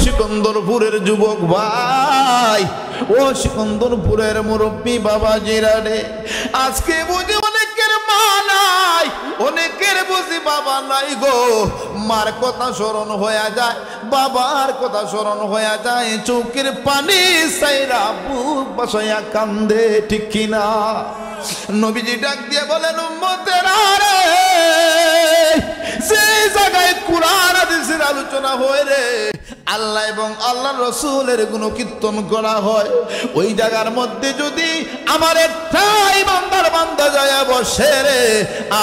সিকন্দরপুরের যুবক ভাই, ও সিকন্দরপুরের মুরব্বী বাবাজিরা রে, আজকে বুঝি অনেকের মা নাই, অনেকের বুঝি বাবা নাই গো। মার কথা স্মরণ হয়ে যায়, বাবার কথা স্মরণ হয়ে যায়, চোখের পানি সাইরা বুক বসাইয়া কান্দে, ঠিক কিনা? নবীজি ডাক দিয়ে বলেন, উম্মতেরা রে, যে জায়গায় কুরআন হাদিসের আলোচনা হয় রে, আল্লাহ এবং আল্লাহ রসুলের গুণকীর্তন করা হয়, ওই জায়গার মধ্যে যদি আমার একটাই বান্দার বান্দা যায় বসে রে,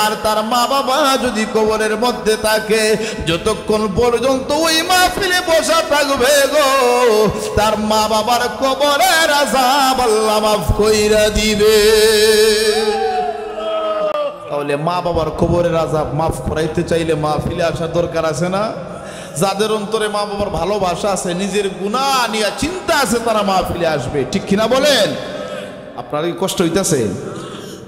আর তার মা বাবা যদি কবরের মধ্যে থাকে, যতক্ষণ পর্যন্ত ওই মাহফিলে বসা থাকবে গো, তার মা বাবার কবরের আযাব আল্লাহ মাফ কইরা দিবে। তাহলে মা বাবার কবরের আযাব মাফ করাইতে চাইলে মাহফিলে আসার দরকার আছে না? যাদের অন্তরে মা বাবার ভালোবাসা আছে, নিজের গুনাহ নিয়ে চিন্তা আছে, তারা মাহফিলে আসবে, ঠিক কিনা বলেন? আপনার কি কষ্ট হইতেছে?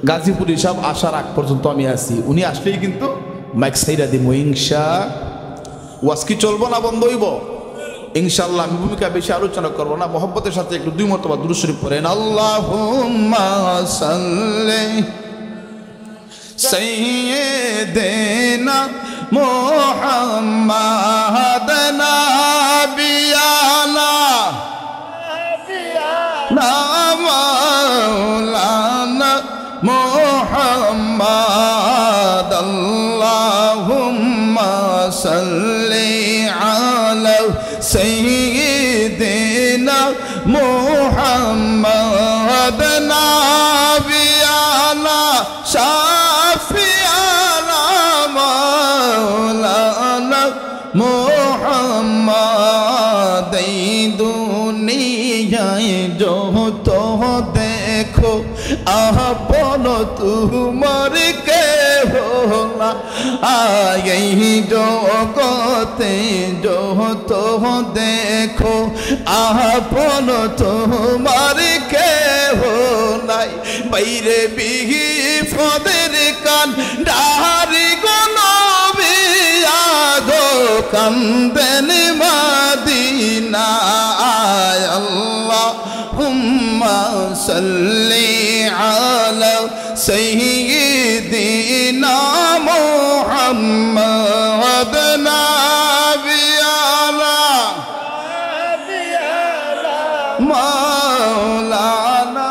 গাজীপুর হিসাব আসার আগ পর্যন্ত আমি আছি, উনি আসলেই কিন্তু মাইক সাইরা দিব ইনশা। ওয়াজ কি চলবো না বন্ধ হইব? ইনশাআল্লাহ। আমি ভূমিকা বেশি আলোচনা করবো না, মহব্বতের সাথে একটু 2 মর্তবা দুরূদ শরীফ পড়েন। আল্লাহুম্মা সাল্লি সাইয়্যিদিনা মুহাম্মাদ নাবিয়ানা মাওলানা মুহাম্মাদ আল্লাহুম্মা সাল্লি আলা সাইয়্যিদিনা মুহাম্মাদ নাবিয়ানা শাফিয়ানা মাওলানা মুহাম্মাদ। এই দুনিয়ায় যত দেখো আপন তোমার কেহ না, এই জগতে যত দেখো আপন তোমার কেহ নাই। বাইরে বিপদের কান ডারি গনবি আদো কান্দেন মদিনায়। আল্লাহুম্মা সাল্লি আলা সাইয়্যিদিনা মুহাম্মাদ নাবিয়ানা মাওলানা।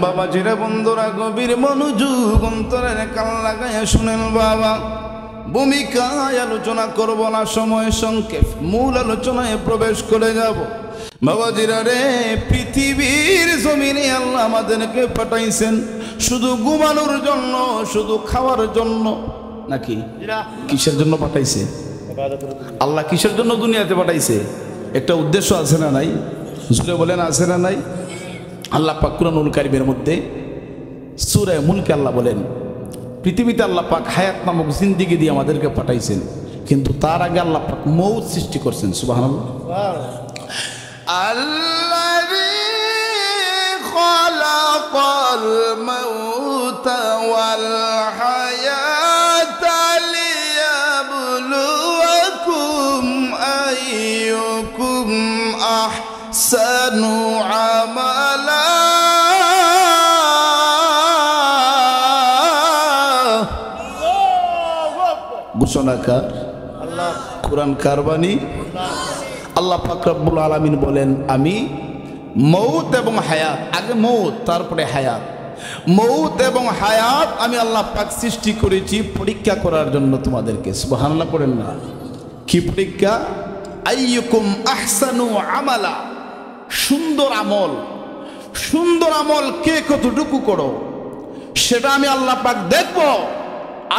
বাবাজিরা, বন্ধুরা, গভীর মনোযোগ অন্তরের কান লাগাইয়া শুনেন বাবা। ভূমিকায় আলোচনা করব না, সময় সংক্ষেপ, মূল আলোচনায় প্রবেশ করে যাব। বাবাজিরা রে, পৃথিবীর জমিনে আল্লাহ আমাদেরকে পাঠাইছেন শুধু ঘুমানোর জন্য, শুধু খাওয়ার জন্য নাকি? কিসের জন্য পাঠাইছে আল্লাহ? কিসের জন্য দুনিয়াতে পাঠাইছে? একটা উদ্দেশ্য আছে না নাই? জুড়ে বলেন, আছে না নাই? আল্লাহ পাক কুরআনুল কারীমের মধ্যে সূরা মুলকে আল্লাহ বলেন, পৃথিবীতে আল্লাহ পাক হায়াত নামক জিন্দেগি দিয়ে আমাদেরকে পাঠাইছেন, কিন্তু তার আগে আল্লাহ পাক মৌত সৃষ্টি করছেন। সুবহানাল্লাহ। আল্লাযী খালাকাল মাউতা ওয়াল হায়াতা লিয়াবলুয়াকুম আইয়ুকুম আহসানু আমালা। ঘোষণাকার আল্লাহ, কুরআন কারবানি আল্লাহ পাক রব্বুল আলামিন বলেন, আমি মৌত এবং হায়াত, আগে মৌত তারপরে হায়াত, মৌত এবং হায়াত আমি আল্লাহ পাক সৃষ্টি করেছি পরীক্ষা করার জন্য তোমাদেরকে। সুবহানাল্লাহ পড়েন না? কি পরীক্ষা? আইয়ুকুম আহসানু আমালা, সুন্দর আমল। সুন্দর আমল কে কতটুকু করো সেটা আমি আল্লাহ পাক দেখব,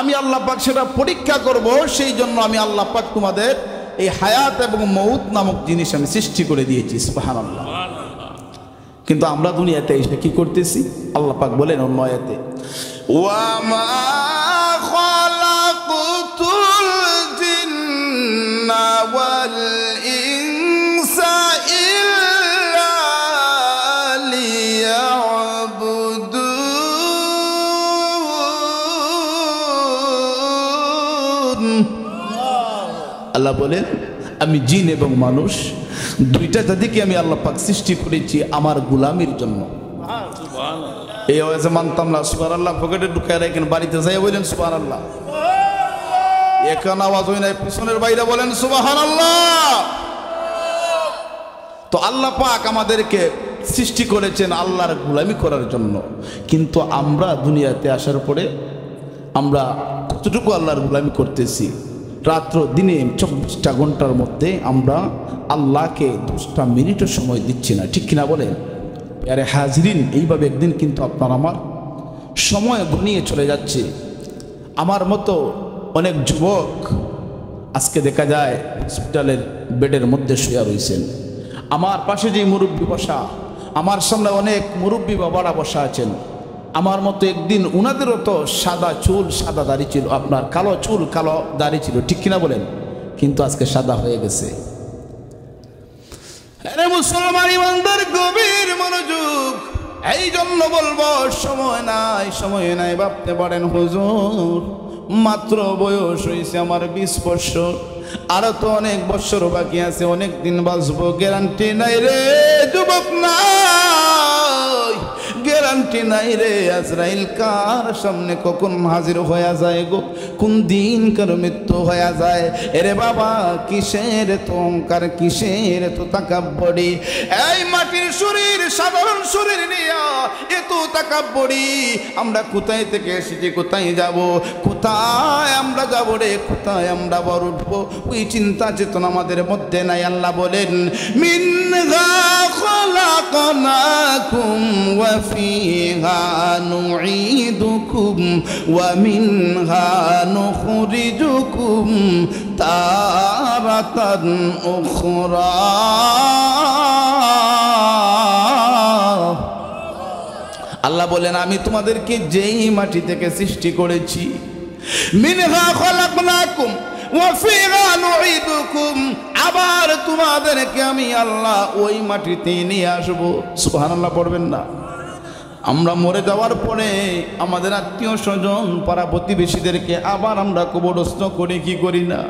আমি আল্লাহ পাক সেটা পরীক্ষা করব। সেই জন্য আমি আল্লাহ পাক তোমাদের এই হায়াত এবং মৌত নামক জিনিস আমি সৃষ্টি করে দিয়েছি। সুবহানাল্লাহ। কিন্তু আমরা দুনিয়াতে এসে কি করতেছি? আল্লাহ পাক বলেন অন্য আয়াতে, ওয়া মা খালাকুতুল জিন্না ওয়াল ইনসা ইল্লা লিয়াবুদুন। আল্লাহ আল্লাহ বলেন আমি জিন এবং মানুষ দুইটা জাতিকে আমি আল্লাহ পাক সৃষ্টি করেছি আমার গোলামির জন্য। এই আওয়াজে মানতাম না সুবহানাল্লাহ, পকেটে ঢুকায় রাখেন, বাড়িতে যাই বলেন সুবহানাল্লাহ। এখন আওয়াজ হয় না, পিছনের বাইরে বলেন সুবহানাল্লাহ। তো আল্লাহ পাক আমাদেরকে সৃষ্টি করেছেন আল্লাহর গোলামি করার জন্য, কিন্তু আমরা দুনিয়াতে আসার পরে আমরা কতটুকু আল্লাহর গোলামি করতেছি? রাত্র দিনে 24টা ঘন্টার মধ্যে আমরা আল্লাহকে 10টা মিনিটও সময় দিচ্ছি না, ঠিক কিনা বলেন? আরে হাজরিন, এইভাবে একদিন কিন্তু আপনার আমার সময় ঘনিয়ে চলে যাচ্ছে। আমার মতো অনেক যুবক আজকে দেখা যায় হসপিটালের বেডের মধ্যে শুয়ে রয়েছেন। আমার পাশে যে মুরব্বী বসা, আমার সামনে অনেক মুরব্বী বাবারা বসা আছেন। আমার মতো একদিন উনাদেরও তো সাদা চুল সাদা দাড়ি ছিল, আপনার কালো চুল কালো দাড়ি ছিল, ঠিক কিনা বলেন? কিন্তু আজকে সাদা হয়ে গেছে। আরে মুসলমান ইমানদার গভীর মনোযোগ। এই জন্য বলবো সময় নাই ভাবতে পারেন হুজুর মাত্র বয়স হয়েছে আমার 20 বছর, আরো তো অনেক বছর বাকি আছে, অনেক দিন বাঁচবো, গ্যারান্টি নাই রে যুবক, নাই গ্যারান্টি নাই রে। আজরাইল কার সামনে কখন হাজির হয়ে যায় গো, কোন দিন কার মৃত্যু হয়ে যায়। এরে বাবা কিসের তো অহংকার, কিসের তো তাকাব্বরি? এই মাটির শরীর, সাধারণ শরীর নিয়া এত তাকাব্বরি। আমরা কোথায় থেকে এসেছি, কোথায় যাব, কোথায় আমরা যাব রে, কোথায় আমরা বড় উঠবো, ওই চিন্তা চেতনা আমাদের মধ্যে নাই। আল্লাহ বলেন মিনহা খলাকনাকুম ওয়া ফিহা নুঈদুকুম ওয়া মিনহা নুখরিজুকুম তারাতান উখরা। আল্লাহ বলেন আমি তোমাদেরকে যেই মাটি থেকে সৃষ্টি করেছি, মিনহা খলাকনাকুম ওয়া ফিহা নুঈদুকুম, আবার তোমাদেরকে আমি আল্লাহ ওই মাটিতে নিয়ে আসবো। সুবহানাল্লাহ পড়বেন না? আমরা মরে যাওয়ার পরে আমাদের আত্মীয় স্বজন পাড়া প্রতিবেশীদেরকে আবার আমরা কবরস্থ করি কি করি না?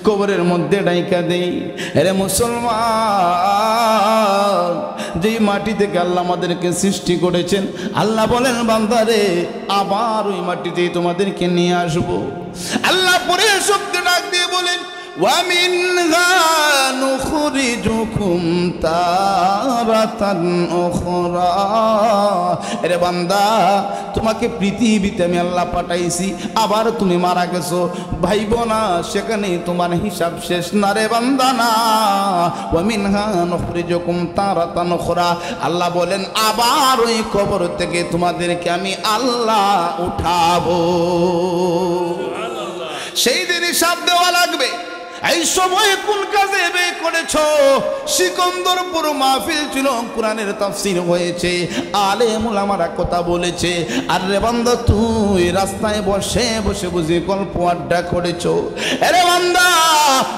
কবরের মধ্যে ডাইকা দেই। আরে মুসলমান, যে মাটি থেকে আল্লাহ আমাদেরকে সৃষ্টি করেছেন, আল্লাহ বলেন বান্দারে আবার ওই মাটিতেই তোমাদেরকে নিয়ে আসবো। আল্লাহ পরে শক্তি ডাক দিয়ে বলেন وَمِنْهَا نُخْرِجُكُمْ تَارَةً أُخْرَى। এরে বান্দা, তোমাকে পৃথিবীতে আমি আল্লাহ পাঠাইছি, আবার তুমি মারা গেছো, ভাইব না সেখানে তোমার হিসাব শেষ না রে বান্দা না। وَمِنْهَا نُخْرِجُكُمْ تَارَةً أُخْرَى, আল্লাহ বলেন আবার ওই কবর থেকে তোমাদেরকে আমি আল্লাহ উঠাবো। সেই দিন হিসাব দেওয়া লাগবে। এই সময় কোন কাজে ব্যয় করেছো? সিকন্দরপুর মাহফিল ছিল, কোরআনের তাফসীর হয়েছে, আলেম উলামারা কথা বলেছে। আর রে বান্দা, তুই রাস্তায় বসে বসে বুঝি গল্প আড্ডা করেছো। আরে বান্দা,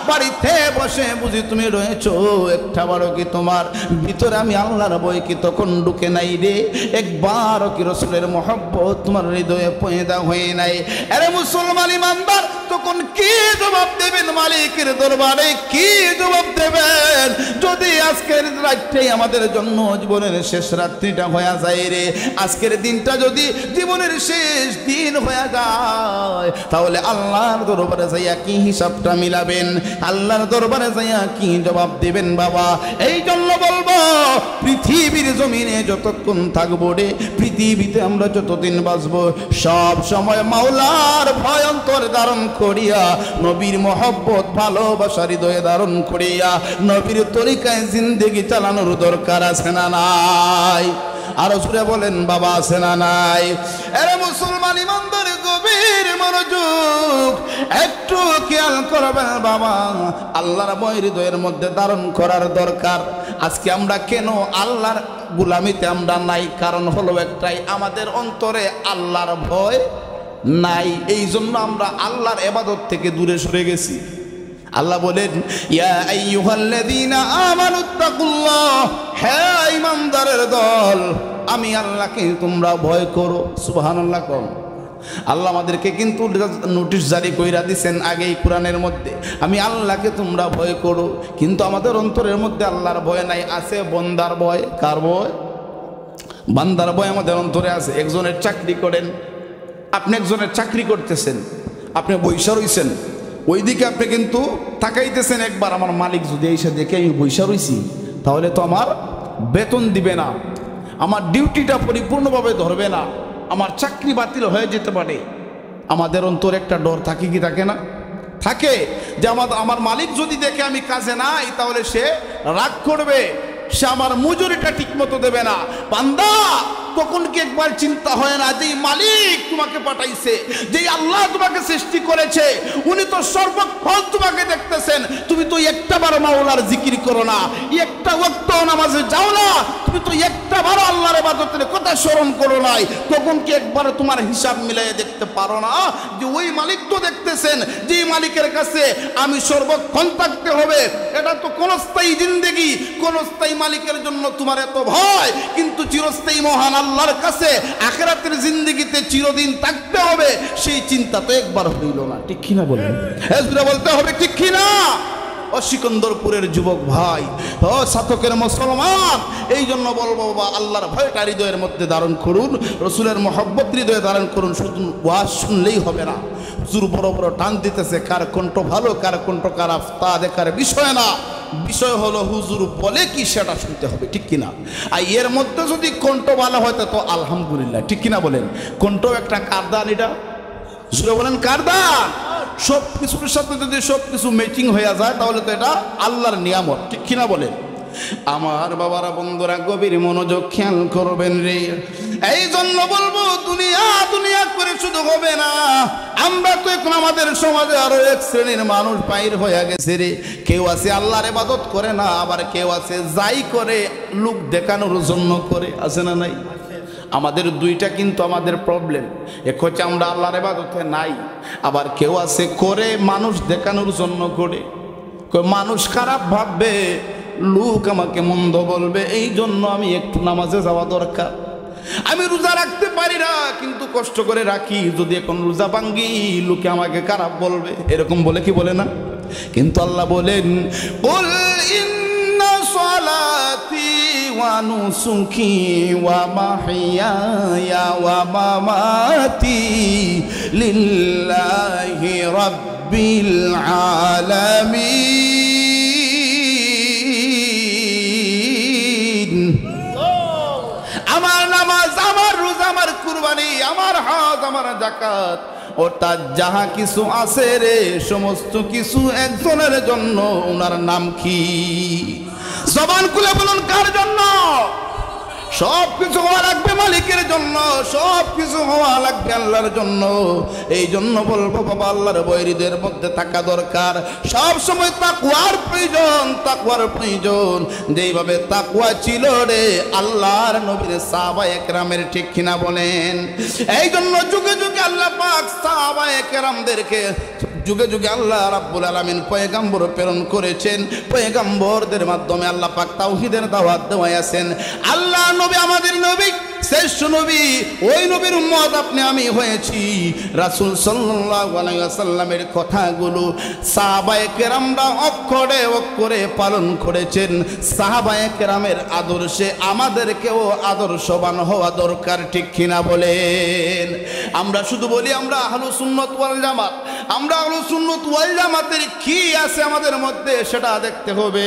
বাড়িতে বসে বুঝি তুমি রয়েছো, একটা বারো কি তোমার ভিতরে আমি আল্লাহর ভয় কি তখন ঢুকে নাই রে? একবারও কি রাসূলের মহব্বত তোমার হৃদয়ে পয়দা হয়ে নাই? আরে মুসলমান ইমানদার, তখন কি জবাব দেবেন মালিকের দরবারে? কি জবাব দেবেন যদি আজকের রাতটাই আমাদের জন্য জীবনের শেষ রাত্রিটা হয়ে যায় রে? আজকের দিনটা যদি জীবনের শেষ দিন হয়ে যায়, তাহলে আল্লাহর দরবারে যাইয়া কি হিসাবটা মিলাবেন? আল্লাহর দরবারে যাইয়া কি জবাব দেবেন বাবা? এই জন্য বলবো, পৃথিবীর জমিনে যতক্ষণ থাকবো রে, পৃথিবীতে আমরা যতদিন বাঁচবো, সব সময় মাওলার ভয় অন্তরে ধারণ করিয়া, নবীর মহব্বত ভালোবাসা হৃদয়ে ধারণ করিয়া নবীর তরিকায় জিন্দেগি চালানোর দরকার আছে না নাই? আরো জোরে বলেন বাবা, আছে না নাই? এরে মুসলমান ইমানদার গভীর মনোযোগ, একটু খেয়াল করবেন বাবা, আল্লাহর ভয় হৃদয়ের মধ্যে ধারণ করার দরকার। আজকে আমরা কেন আল্লাহর গোলামিতে আমরা নাই? কারণ হলো একটাই, আমাদের অন্তরে আল্লাহর ভয় নাই। এই জন্য আমরা আল্লাহর ইবাদত থেকে দূরে সরে গেছি। আল্লাহ বলেন ইয়া আইয়ুহাল্লাযীনা আমানুত্তাকুল্লাহ, হে ঈমানদারের দল, আমি আল্লাহকে তোমরা ভয় করো। সুবহানাল্লাহ। কোন আল্লাহ আমাদেরকে কিন্তু নোটিশ জারি কইরা দিয়েছেন আগেই কোরআনের মধ্যে, আমি আল্লাহকে তোমরা ভয় করো। কিন্তু আমাদের অন্তরের মধ্যে আল্লাহর ভয় নাই, আছে বন্দার ভয়। কার ভয়? বান্দার ভয় আমাদের অন্তরে আছে। একজনের চাকরি করেন, আপনি একজনের চাকরি করতেছেন, আপনি বৈশা রইছেন, ওইদিকে আপনি কিন্তু তাকাইতেছেন একবার, আমার মালিক যদি এসে দেখে আমি বৈশা রইছি তাহলে তো আমার বেতন দিবে না, আমার ডিউটিটা পরিপূর্ণভাবে ধরবে না, আমার চাকরি বাতিল হয়ে যেতে পারে। আমাদের অন্তরে একটা ডর থাকে কি থাকে না? থাকে যে আমার মালিক যদি দেখে আমি কাজে নাই তাহলে সে রাগ করবে, সে আমার মজুরিটা ঠিক মতো দেবে না। বান্দা, তখন কি একবার চিন্তা হয় না যে মালিক তোমাকে পাঠাইছে, যে আল্লাহ তোমাকে সৃষ্টি করেছে, উনি তো সর্বক্ষণ তোমাকে দেখতেছেন, তুমি তো একটাবার মাওলার জিকির করো না, একটা ওয়াক্ত নামাজে যাও না, তুমি তো একটাবার আল্লাহর ইবাদতের কথা স্মরণ করো নাই, তখন কি একবার তোমার হিসাব মিলাইয়ে দেখতে পারো না যে ওই মালিক তো দেখতেছেন, যে মালিকের কাছে আমি সর্বক্ষণ থাকতে হবে? এটা তো ক্ষণস্থায়ী জিন্দেগি, ক্ষণস্থায়ী মালিকের জন্য তোমার এত ভয়, কিন্তু চিরস্থায়ী মহান আল্লাহর কাছে আখিরাতের জিন্দেগিতে চিরদিন থাকতে হবে, সেই চিন্তা তো একবার হইল না। ঠিক কিনা বলেন? বলতে হবে ঠিক কিনা? ও সিকন্দরপুরের যুবক ভাই, ও সাতকের মুসলমান, এই জন্য বলবো বাবা, আল্লাহর ভয়টা হৃদয়ের মধ্যে ধারণ করুন, রসুলের মহব্বত হৃদয়ে ধারণ করুন। শুধু ওয়াজ শুনলেই হবে না, হুজুর বড় বড় টান দিতেছে, কার কণ্ঠ ভালো কার কণ্ঠ খারাপ তা দেখার বিষয় না, বিষয় হলো হুজুর বলে কি সেটা শুনতে হবে। ঠিক কিনা? আর এর মধ্যে যদি কণ্ঠ ভালো হয় তো আলহামদুলিল্লাহ। ঠিক কিনা বলেন? কণ্ঠ একটা কারদান, এটা জুড়ে বলেন কারদান। সব কিছুর সাথে যদি সব কিছু ম্যাচিং হয়ে যায় তাহলে তো এটা আল্লাহর নিয়ামত। ঠিক কিনা বলেন? আমার বাবারা, বন্ধুরা, গভীর মনোযোগ খেয়াল করবেন রে। এই জন্য বলবো, দুনিয়া দুনিয়া করে শুধু হবে না। আমরা তো এখন আমাদের সমাজে আরো এক শ্রেণীর মানুষ বাইর হয়ে গেছে রে। কেউ আছে আল্লাহর ইবাদত করে না, আবার কেউ আছে যাই করে লোক দেখানোর জন্য করে। আছে না নাই? আমাদের দুইটা কিন্তু আমাদের প্রবলেম। এক হচ্ছে আমরা আল্লাহর ইবাদতে নাই, আবার কেউ আছে করে মানুষ দেখানোর জন্য করে। মানুষ খারাপ ভাববে, লোক আমাকে মন্দ বলবে, এই জন্য আমি একটু নামাজে যাওয়া দরকার। আমি রোজা রাখতে পারি না কিন্তু কষ্ট করে রাখি, যদি এখন রোজা ভাঙ্গি লোকে আমাকে খারাপ বলবে, এরকম বলে কি বলে না? কিন্তু আল্লাহ বলেন, কুল ইন্না সালাতি ওয়া নুসুকি ওয়া মাহইয়ায়া ওয়া মামাতি লিল্লাহি রাব্বিল আলামিন। আমার নামাজ, আমার রোজা, আমার কুরবানি, আমার হজ, আমার যাকাত, অর্থাৎ যাহা কিছু আছে রে, সমস্ত কিছু একজনের জন্য। ওনার নাম কি? জবান খুলে বলুন, কার জন্য? সব কিছু হওয়া লাগবে মালিকের জন্য, সব কিছু হওয়া লাগবে আল্লাহর জন্য। এই জন্য বলবো বাবা, আল্লাহর ভয় হৃদয়ের মধ্যে থাকা দরকার। সব সময় তাকওয়ার প্রয়োজন, তাকওয়ার প্রয়োজন। যেইভাবে তাকওয়া ছিল রে আল্লাহর নবীর সাহাবায়ে কেরামের। ঠিক কিনা বলেন? এই জন্য যুগে যুগে আল্লাহ পাক সাহাবায়ে কেরামদেরকে যুগে যুগে আল্লাহ রাব্বুল আলামিন পয়গম্বর প্রেরণ করেছেন। পয়গম্বরদের মাধ্যমে আল্লাহ পাক তাওহীদের দাওয়াত দেওয়াইছেন। আল্লাহ নবী, আমাদের নবী, শ্রেষ্ঠ নবী, ওই নবীর উম্মত আপনি আমি হয়েছি। রাসূল সাল্লাল্লাহু আলাইহি ওয়াসাল্লামের কথাগুলো সাহাবায়ে কেরামরা অক্ষরে অক্ষরে পালন করেছেন। সাহাবায়ে কেরামের আদর্শে আমাদেরকেও আদর্শবান হওয়া দরকার। ঠিক কিনা বলেন? আমরা শুধু বলি আমরা আহলুস সুন্নাত ওয়াল জামাত, আমরা আহলুস সুন্নাত ওয়াল জামাতের কি আছে আমাদের মধ্যে সেটা দেখতে হবে,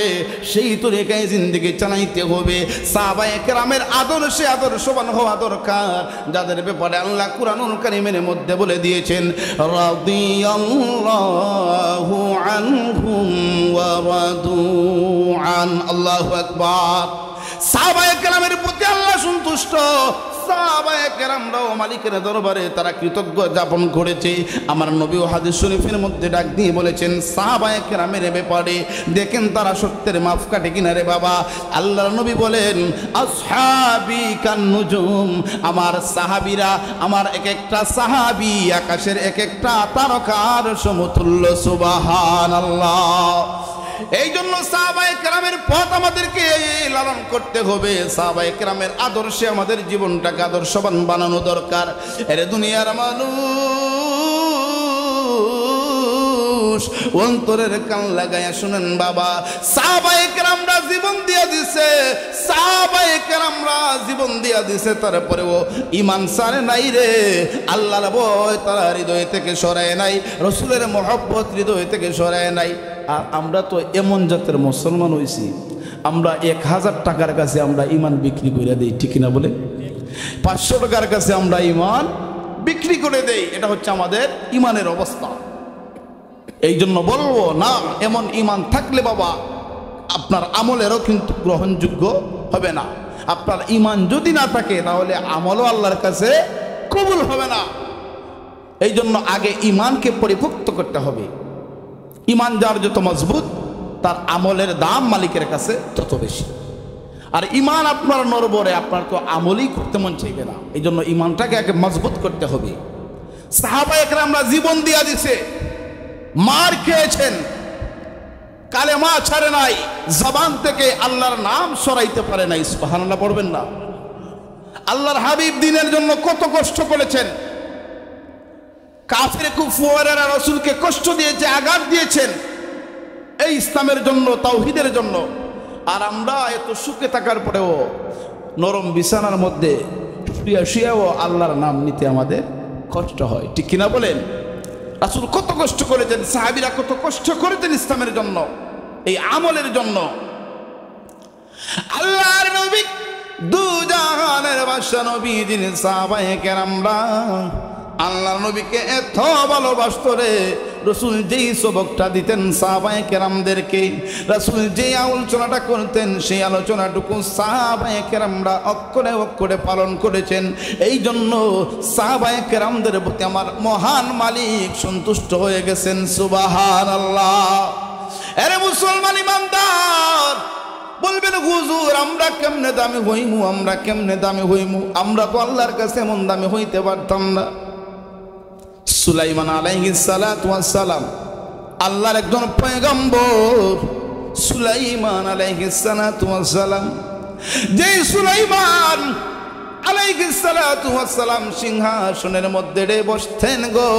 সেই তরিকায় জিন্দেগি চালাইতে হবে। সাহাবায়ে কেরামের আদর্শে আদর্শবান হওয়া দরকার, যাদের ব্যাপারে আল্লাহ কুরআনুল কারীমের মধ্যে বলে দিয়েছেন, রাদিয়াল্লাহু আনহুম ওয়া রাদু আন। আল্লাহু আকবার। সাহাবায়ে কেরামের প্রতি আল্লাহ সন্তুষ্ট। সাহাবায়ে কেরামরাও মালিকের দরবারে তারা কৃতজ্ঞ যাপন করেছে। আমার নবী ও হাদিস শরীফের মধ্যে ডাক দিয়ে বলেছেন সাহাবায়ে কেরামের ব্যাপারে, দেখেন তারা সত্যের মাপ কাটে কিনা রে বাবা। আল্লাহর নবী বলেন, আসহাবি কান্নুজুম, আমার সাহাবীরা, আমার এক একটা সাহাবী আকাশের এক একটা তারকার সমতুল্য। সুবহানাল্লাহ। এই জন্য সাহাবায়ে কেরামের পথ আমাদেরকে লালন করতে হবে, সাহাবায়ে কেরামের আদর্শে আমাদের জীবনটাকে আদর্শবান বানানো দরকার। এর দুনিয়ার মানুষ অন্তরের কান লাগায়া শুনেন বাবা, সাহাবায়ে কেরামরা জীবন দিয়া দিছে, সাহাবায়ে কেরামরা জীবন দিয়া দিছে, তারপরেও ঈমান ছাড়ে নাই রে। আল্লাহর ভয় তারা হৃদয় থেকে সরায় নাই, রাসূলের মহব্বত হৃদয় থেকে সরায় নাই। আর আমরা তো এমন জাতের মুসলমান হইছি, আমরা 1000 টাকার কাছে আমরা ঈমান বিক্রি করে দেই, ঠিক না বলে? 500 টাকার কাছে আমরা ঈমান বিক্রি করে দেই। এটা হচ্ছে আমাদের ঈমানের অবস্থা। এই জন্য বলবো না, এমন ঈমান থাকলে বাবা আপনার আমলেরও কিন্তু গ্রহণযোগ্য হবে না। আপনার ঈমান যদি না থাকে তাহলে আমলও আল্লাহর কাছে কবুল হবে না। এই জন্য আগে ঈমানকে পরিপক্ত করতে হবে। ঈমান যার যত মজবুত তার আমলের দাম মালিকের কাছে তত বেশি। আর ঈমান আপনার নড়বড়ে, আপনার তো আমলই করতে মন চাইবে না। এই জন্য ঈমানটাকে আগে মজবুত করতে হবে। সাহাবায়ে কেরামরা জীবন দিয়া দিছে, মার খেয়েছেন, কালেমা ছাড়ে নাই, জবান থেকে আল্লাহর নাম সরাইতে পারে নাই। সুবহানাল্লাহ পড়বেন না? আল্লাহর হাবিব দ্বীনের জন্য কত কষ্ট করেছেন। কাফির কুফাররা রাসূলকে কষ্ট দিয়েছে, আঘাত দিয়েছেন এই ইসলামের জন্য, তাওহীদের জন্য। আর আমরা এত সুখে থাকার পরেও নরম বিছানার মধ্যে শুয়েও আল্লাহর নাম নিতে আমাদের কষ্ট হয়, ঠিক কিনা বলেন? রাসূল কত কষ্ট করেছেন, সাহাবীরা কত কষ্ট করেছেন ইসলামের জন্য, এই আমলের জন্য। আল্লাহর নবী দু জাহানের বাদশা নবী, যিনি সাহাবায়ে কেরামরা আল্লাহর নবীকে এত ভালোবাসত রে। রাসূল যেই সবকটা দিতেন সাহাবায়ে কেরামদেরকে, রাসূল যেই আলোচনাটা করতেন সেই আলোচনাটুকু সাহাবায়ে কেরামরা অক্ষরে অক্ষরে পালন করেছেন। এই জন্য সাহাবায়ে কেরামদের প্রতি আমার মহান মালিক সন্তুষ্ট হয়ে গেছেন। সুবহানাল্লাহ। আরে মুসলমান ইমানদার বলবেন, হুজুর আমরা কেমনে দামি হইমু, আমরা কেমনে দামি হইমু? আমরা তো আল্লাহর কাছে এমন দামি হইতে পারতাম না। সুলাইমান আলাইহিস সালাতু ওয়াস সালাম আল্লাহর একজন পয়গম্বর। সুলাইমান আলাইহিস সালাতু ওয়াস সালাম, যে সুলাইমান আলাইহিস সালাতু ওয়াস সালাম সিংহাসনের মধ্যে বসতেন গো,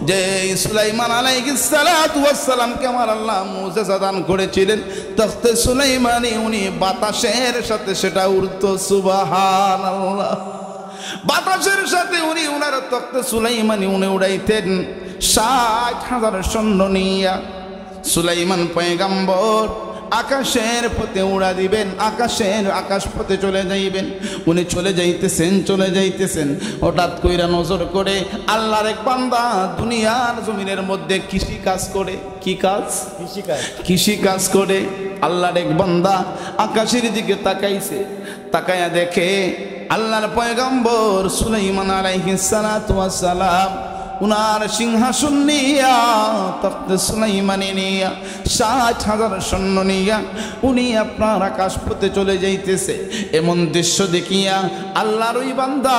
যে সুলাইমান আলাইহিস সালাতু ওয়াস সালামকে আমার আল্লাহ মুজিজা দান করেছিলেন, তখতে সুলাইমানি উনি বাতাসের সাথে সেটা উড়তো। সুবহানাল্লাহ। বাতাসের সাথে উনি উনার তখতে সুলাইমানি উনি উড়াইতেন 60,000 সৈন্য নিয়া। সুলাইমান পয়গম্বর আকাশের পথে উড়া দিবেন, আকাশ পথে চলে যাইবেন। উনি চলে যাইতেছেন, হঠাৎ কইরা নজর করে আল্লাহর এক বান্দা দুনিয়ার জমিনের মধ্যে কৃষি কাজ করে। কি কাজ? কৃষি কাজ করে। আল্লাহর এক বান্দা আকাশের দিকে তাকাইছে, তাকায়া দেখে আল্লাহর পয়গম্বর সুলাইমান আলাইহিস সালাতু ওয়াস সালাম উনার সিংহাসন নিয়া, তখতে সুলাইমানি নিয়া 60,000 সৈন্য নিয়া উনি আপনার আকাশ পথে চলে যাইতেছে। এমন দৃশ্য দেখিয়া আল্লাহর ওই বান্দা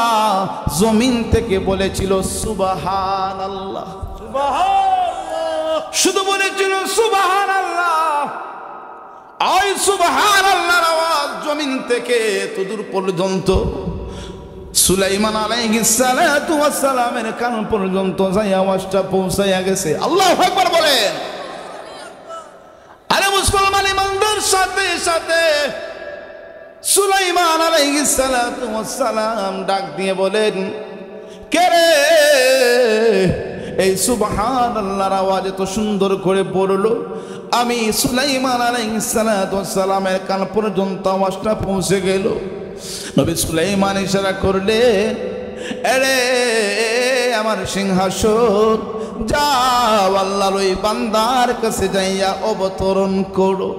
জমিন থেকে বলেছিল সুবহানাল্লাহ, সুবহানাল্লাহ, শুধু বলেছিল সুবহানাল্লাহ। ওই সুবহানাল্লাহর আওয়াজ জমিন থেকে এতদূর পর্যন্ত সুলাইমান আলাইহিস সালাতু ওয়াস সালামের কান পর্যন্ত যাই আওয়াজটা পৌঁছায়া গেছে। আল্লাহু আকবার বলেন। আরে মুসলমান ইমানদার, সাথে সাথে সুলাইমান আলাইহিস সালাতু ওয়াস সালাম ডাক দিয়ে বলেন, কে রে? এই সুবহানাল্লাহর আওয়াজ এত সুন্দর করে পড়লো, আমি সুলাইমান আলাইহিস সালাতু ওয়াস সালামের কান পর্যন্ত আওয়াজটা পৌঁছে গেল। নবী সুলাইমান ইশারা করলেন, আরে আমার সিংহাসন যাও আল্লাহর ওই বান্দার কাছে যাইয়া অবতরণ করো।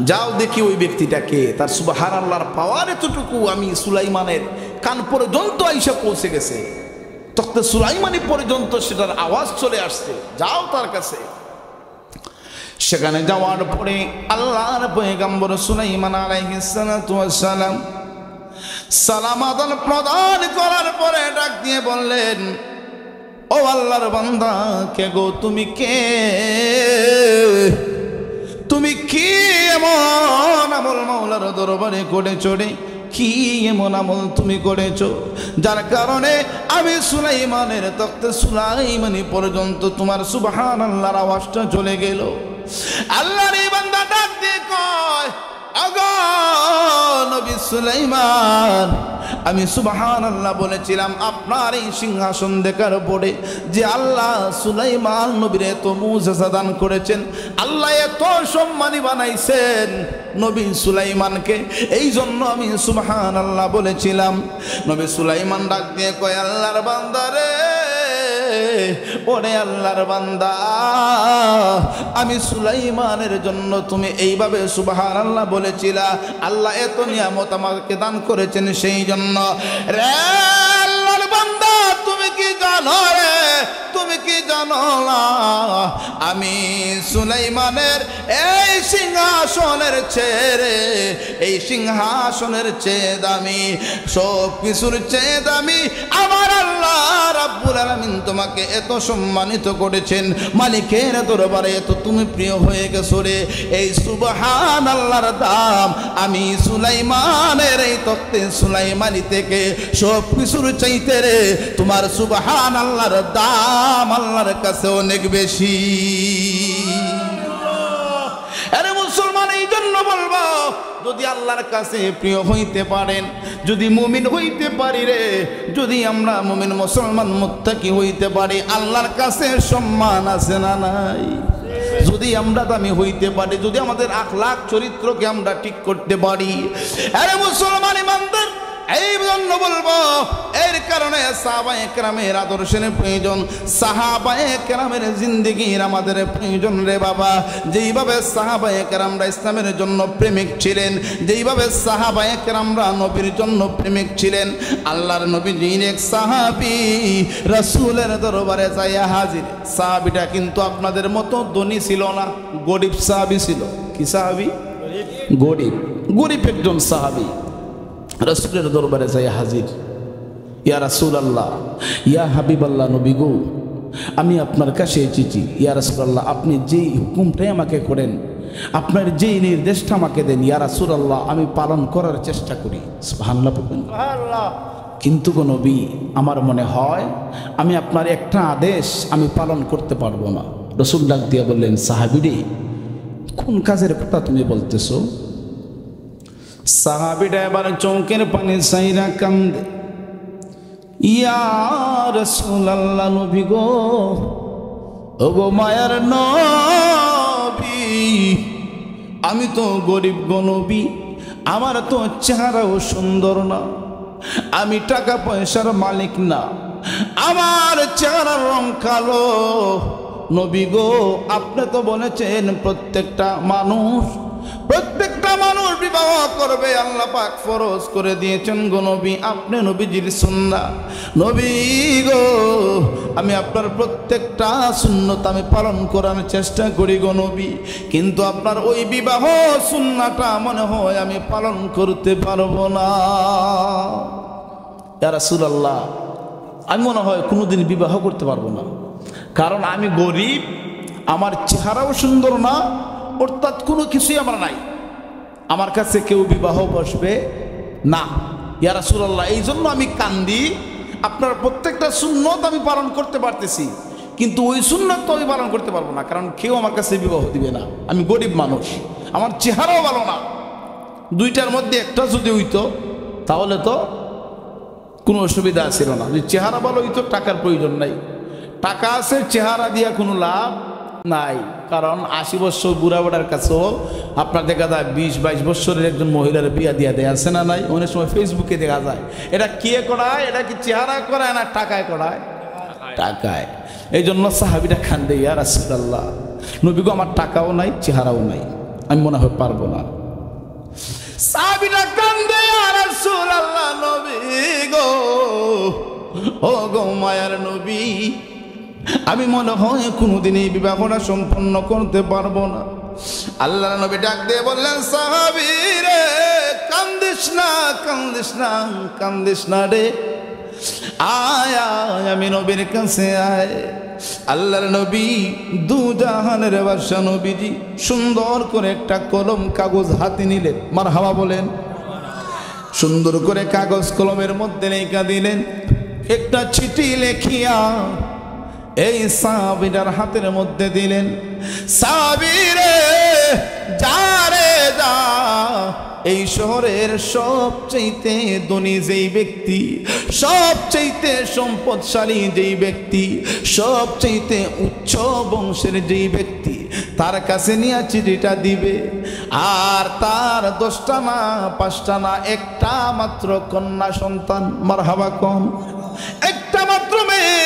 যাও দেখি ওই ব্যক্তিটাকে, তার সুবহানাল্লাহর পাওয়ার এতটুকু আমি সুলাইমানের কান পর্যন্ত আইসা পৌঁছে গেছে, তখতে সুলাইমানি পর্যন্ত সেটার আওয়াজ চলে আসছে, যাও তার কাছে। সেখানে যাওয়ার পরে আল্লাহর পয়গম্বর সুলাইমান আলাইহিস সালাতু ওয়াস সালাম সালাম আদান প্রদান করার পরে ডাক দিয়ে বললেন, ও ও আল্লাহর বান্দা কে গো তুমি কে? তুমি কি এমন আমল মাওলার দরবারে করেছো রে? কি এমন আমল তুমি করেছো যার কারণে আমি সুলাইমানের তখতে সুলাইমানি পর্যন্ত তোমার সুবহানাল্লাহর আওয়াজটা চলে গেল। আল্লাহর এই বান্দা ডাক দিয়ে কয়, আগো নবী সুলাইমান, আমি সুবহানাল্লাহ বলেছিলাম আপনার এই সিংহাসন দেখার পরে যে আল্লাহ সুলাইমান নবীর এত মুজিজা দান করেছেন, আল্লাহ এত সম্মানী বানাইছেন নবী সুলাইমানকে, এই জন্য আমি সুবহানাল্লাহ বলেছিলাম। নবী সুলাইমান ডাক দিয়ে কয়, আল্লাহর বান্দা রে, ওরে আল্লাহর বান্দা, আমি সুলাইমানের জন্য তুমি এইভাবে সুবহানাল্লাহ বলেছিলা, আল্লাহ এত নিয়ামত আমাকে দান করেছেন সেই জন্য। রে আল্লাহর বান্দা, তুমি কি জানো রে, তুমি কি জানো না আমি সুলাইমানের এই সিংহাসনের চেয়ে, এই সিংহাসনের চেয়ে দামি, সব কিছুর চেয়ে দামি আমার আল্লাহ রাব্বুল আলামিন তোমাকে এত সম্মানিত করেছেন, মালিকের দরবারে এত তুমি প্রিয় হয়ে গেছো রে। এই সুবহানাল্লাহর দাম আমি সুলাইমানের এই তখতে সুলাইমানি থেকে সব কিছুর চাইতে রে তোমার সুবহানাল্লাহর দাম আল্লাহর কাছে অনেক বেশি। আরে মুসলমান, এই জন্য বলবো, যদি আল্লাহর কাছে প্রিয় হইতে পারেন, যদি মুমিন হইতে পারি রে, যদি আমরা মুমিন মুসলমান মুত্তাকি হইতে পারি, আল্লাহর কাছে সম্মান আছে না নাই? যদি আমরা দামি হইতে পারি, যদি আমাদের আখলাক চরিত্রকে আমরা ঠিক করতে পারি, আরে মুসলমান ইমানদার, এই জন্য বলবো, এর কারণে সাহাবায়ে কেরামের আদর্শের প্রয়োজন, সাহাবায়ে কেরামের জিন্দেগির আমাদের প্রয়োজন রে বাবা। যেইভাবে সাহাবায়ে কেরামরা ইসলামের জন্য প্রেমিক ছিলেন, যেইভাবে সাহাবায়ে কেরামরা নবীর জন্য প্রেমিক ছিলেন, আল্লাহর নবীজির এক সাহাবী রাসূলের দরবারে যাইয়া হাজির। সাহাবীটা কিন্তু আপনাদের মতো ধনী ছিল না, গরিব সাহাবী ছিল। কি সাহাবী? গরিব, গরিব একজন সাহাবী রাসূলের দরবারে যাই হাজির। ইয়া রাসূলুল্লাহ, ইয়া হাবিবাল্লাহ, নবী গো, আমি আপনার কাছে এসেছি। ইয়া রাসূলুল্লাহ, আপনি যেই হুকুমটাই আমাকে করেন, আপনার যেই নির্দেশটা আমাকে দেন, ইয়া রাসূলুল্লাহ, আমি পালন করার চেষ্টা করি। সুবহানাল্লাহ বলবেন। সুবহানাল্লাহ। কিন্তু গো নবী, আমার মনে হয় আমি আপনার একটা আদেশ আমি পালন করতে পারবো না। রাসূল ডাক দিয়ে বললেন, সাহাবীরে, কোন কাজের কথা তুমি বলতেছো? সাহাবীটা এবার চোখের পানি সাইরা কান্দে, ইয়া রাসূলুল্লাহ, নবী গো, ওগো মায়ার নবী, আমি তো গরিব গো নবী, আমার তো চেহারাও সুন্দর না, আমি টাকা পয়সার মালিক না, আমার চেহারার রং কালো। নবী গো, আপনি তো বলেছেন প্রত্যেকটা মানুষ বিবাহ করবে, আল্লাহ পাক ফরজ করে দিয়েছেন গো নবী, আপনি নবীজির সুন্নাহ। নবী গো, আমি আপনার প্রত্যেকটা সুন্নত আমি পালন করার চেষ্টা করি গো নবী, কিন্তু আপনার ওই বিবাহ সুন্নাহটা মনে হয় আমি পালন করতে পারবো না। ইয়া রাসূলুল্লাহ, আমি মনে হয় কোনোদিন বিবাহ করতে পারবো না, কারণ আমি গরিব, আমার চেহারাও সুন্দর না, অর্থাৎ কোনো কিছুই আমার নাই, আমার কাছে কেউ বিবাহ বসবে না। ইয়া রাসূলুল্লাহ, এই জন্য আমি কান্দি, আপনার প্রত্যেকটা সুন্নত আমি পালন করতে পারতেছি, কিন্তু ওই সুন্নত তো আমি পালন করতে পারবো না, কারণ কেউ আমার কাছে বিবাহ দিবে না, আমি গরিব মানুষ, আমার চেহারাও ভালো না। দুইটার মধ্যে একটা যদি হইতো তাহলে তো কোনো অসুবিধা ছিল না। যদি চেহারা ভালো হইতো, টাকার প্রয়োজন নাই, টাকা আছে, চেহারা দিয়া কোনো লাভ নাই, কারণ 80 বছর বুড়া বুড়ার কাছেও আপনার দেখা যায় 20-22 বছরের একজন মহিলার বিয়া দিয়া দেয়, আছে না নাই? অনেক সময় ফেসবুকে দেখা যায়। এটা কে করায়? এটা কি চেহারা করায় না টাকায় করায়? টাকায়। এই জন্য সাহাবীটা কান্দে, ইয়া রাসূলুল্লাহ, নবী গো, আমার টাকাও নাই, চেহারাও নাই, আমি মনে হয় পারবো না। সাহাবীটা কান্দে, ইয়া রাসূলুল্লাহ, নবী গো, ও গো মায়ার নবী, আমি মনে হয় কোনোদিন এই বিবাহটা সম্পন্ন করতে পারবো না। আল্লাহর নবী ডাক দিয়ে বললেন, সাহাবী রে, কান্দিস না, কান্দিস না, কান্দিস না রে, আয় আয় আমি নবীর কাছে আয়। আল্লাহর নবী দু জাহানের বাদশা নবীজি সুন্দর করে একটা কলম কাগজ হাতে নিলেন, মারহাবা বলেন। সুন্দর করে কাগজ কলমের মধ্যে লেখা দিলেন, একটা চিঠি লেখিয়া এই সাহাবীর হাতের মধ্যে দিলেন। সাহাবী রে যা রে যা, এই শহরের সবচাইতে ধনী যেই ব্যক্তি, সবচাইতে সম্পদশালী যেই ব্যক্তি, সবচাইতে উচ্চ বংশের যেই ব্যক্তি, তার কাছে নিয়ে চিঠিটা দিবে। আর তার 10টা না 5টা না, একটা মাত্র কন্যা সন্তান, মারহাবা কোন, একটা মাত্র মেয়ে,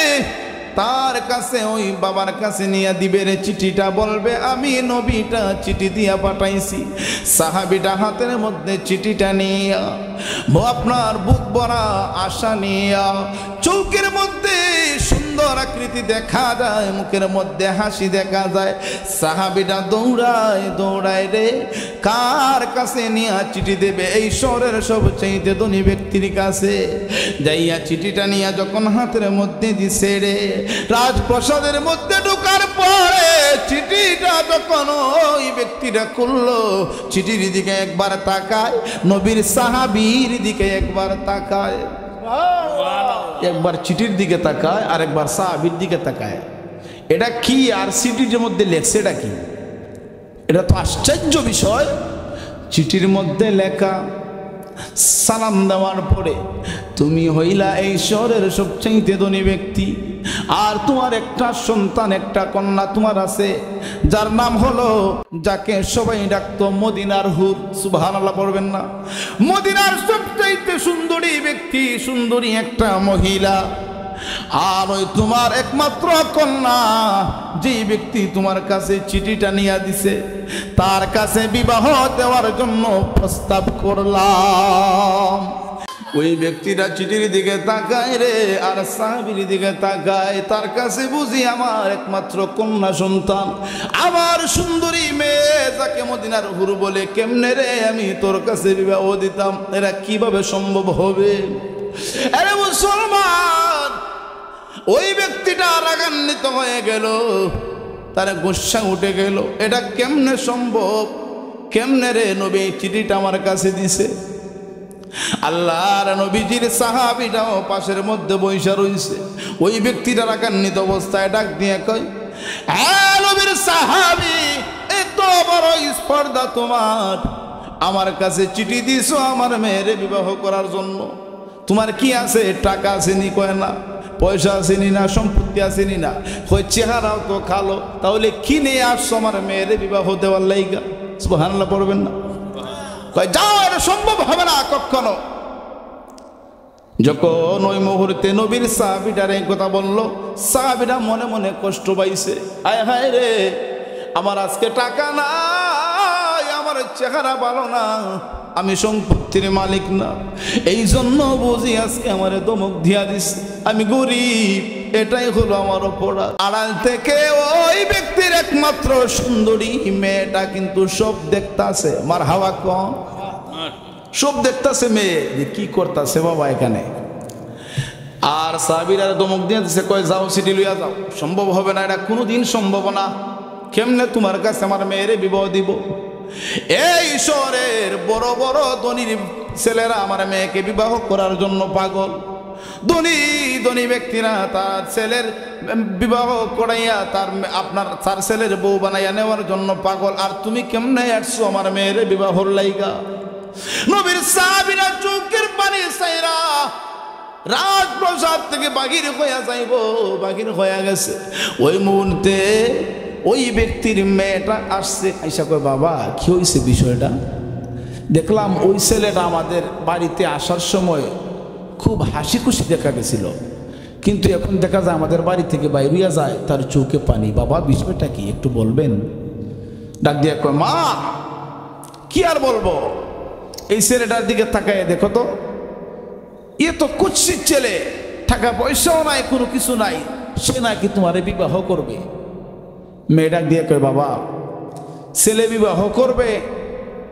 তার কাছে ওই বাবার কাছে নিয়ে দিবে রে চিঠিটা। বলবে আমি নবীটা চিঠি দিয়া পাঠাইছি। সাহাবীটা হাতের মধ্যে চিঠিটা নিয়া আপনার বুক ভরা আশা নিয়া, চৌকের মধ্যে সুন্দর আকৃতি দেখা যায়, মুখের মধ্যে হাসি দেখা যায়। সাহাবীটা দৌড়ায় দৌড়ায় রে কার কাছে নিয়ে চিঠি দেবে? এই শহরের সবচেয়ে ধনী ব্যক্তির কাছে যাইয়া চিঠিটা নিয়ে যখন হাতের মধ্যে দিছে রে, রাজপ্রাসাদের মধ্যে ঢোকার পরে চিঠিটা যখন ওই ব্যক্তিটা খুললো, চিঠির দিকে একবার তাকায়, নবীর সাহাবীর দিকে একবার তাকায়, একবার চিঠির দিকে তাকায় আর একবার সাহাবীর দিকে তাকায়। এটা কি? আর চিঠির মধ্যে লেখছে এটা কি? এটা তো আশ্চর্য বিষয়। চিঠির মধ্যে লেখা, সালাম দেওয়ার পরে তুমি হইলা এই শহরের সবচেয়ে ধনী ব্যক্তি, আর তোমার একটা সন্তান, একটা কন্যা তোমার আছে, যার নাম হলো, যাকে সবাই ডাকতো মদিনার হুর। সুবহানাল্লাহ পড়বেন না? মদিনার সবচেয়ে সুন্দরী ব্যক্তি, সুন্দরী একটা মহিলা। আর ওই তোমার একমাত্র কন্যা, যেই ব্যক্তি তোমার কাছে চিঠিটা নিয়ে দিছে, তার কাছে বিবাহ দেওয়ার জন্য প্রস্তাব করলাম। ওই ব্যক্তিটা চিঠির দিকে তাকায় রে, আর সাহাবীর দিকে তাকায়। তার কাছে বুঝি আমার একমাত্র কন্যা সন্তান, আমার সুন্দরী মেয়ে, যাকে মদিনার হুর বলে, কেমনে রে আমি তোর কাছে বিবাহ দিতাম? এরা কিভাবে সম্ভব হবে? আরে মুসলমান, ওই ব্যক্তিটা রাগান্বিত হয়ে গেল, তার গোসা উঠে গেল। এটা কেমনে সম্ভব? কেমনে রে নবী চিঠিটা আমার কাছে দিছে? আল্লাহর নবীজির সাহাবীটাও পাশের মধ্যে বইসা রইছে। ওই ব্যক্তিটা রাগান্বিত অবস্থায় ডাক দিয়ে কয়, হ্যাঁ নবীর সাহাবী, এত বড় স্পর্ধা তোমার, আমার কাছে চিঠি দিছো আমার মেয়ের বিবাহ করার জন্য। তোমার কি আছে? টাকা আসেনি? কয় না। পয়সা আসেনি? না। সম্পত্তি আসেনি? না। কই চেহারাও তো কালো, তাহলে কি নিয়ে আসছো আমার মেয়ের বিবাহ দেওয়ার লাইগা? সুবহানাল্লাহ পড়বেন না? কয় যাও, এটা সম্ভব হবে না কখনো। যখন ওই মুহূর্তে নবীর সাহাবীটার এই কথা বলল, সাহাবীরা মনে মনে কষ্ট পাইছে। আয় হায় রে, আমার আজকে টাকা নাই, আমার চেহারা ভালো না, আমি সম্পত্তির মালিক না, এই জন্য বুঝি আজকে আমার ধমক দিয়া দিস, আমি গরিব, এটাই হলো আমার অপরাধ। আড়াল থেকে ওই ব্যক্তির একমাত্র সুন্দরী মেয়েটা কিন্তু সব দেখতাছে, মার হাওয়া কম, সব দেখতাছে মেয়ে যে কি করতেছে বাবা এখানে। আর সাহাবীরা ধমক দিয়ে দিছে, কয় যাও চিঠি লইয়া যাও। সম্ভব হবে না, এটা কোনোদিন সম্ভব না। কেমনে তোমার কাছে আমার মেয়েরে বিবাহ দিব? এই শহরের বড় বড় ধনীর ছেলেরা আমার মেয়েকে বিবাহ করার জন্য পাগল। ধনী ধনী ব্যক্তিরা তার ছেলের বিবাহ করাইয়া তার ছেলের বউ বানাইয়া নেওয়ার জন্য পাগল। আর তুমি কেমনে আসছো আমার মেয়ের বিবাহর লাইগা? নবীর সাহাবীরা চোখের পানি ছাইরা রাজপ্রাসাদ থেকে বাহির হইয়া যাইব, বাহির হইয়া গেছে। ওই মুহূর্তে ওই ব্যক্তির মেয়েটা আসছে, আইসা কয় বাবা কি হয়েছে বিষয়টা? দেখলাম ওই ছেলেটা আমাদের বাড়িতে আসার সময় খুব হাসি খুশি দেখা গেছিল, কিন্তু এখন দেখা যায় আমাদের বাড়ি থেকে বাইরিয়া যায়, তার চোখে পানি। বাবা বিষয়টা কি একটু বলবেন? ডাক দিয়া কয় মা কি আর বলবো, এই ছেলেটার দিকে তাকায় দেখো তো, এ তো কুৎসিত ছেলে, টাকা পয়সাও নাই, কোনো কিছু নাই, সে নাকি তোমারে বিবাহ করবে। মেয়ে ডাক দিয়ে কয় বাবা ছেলে বিবাহ করবে,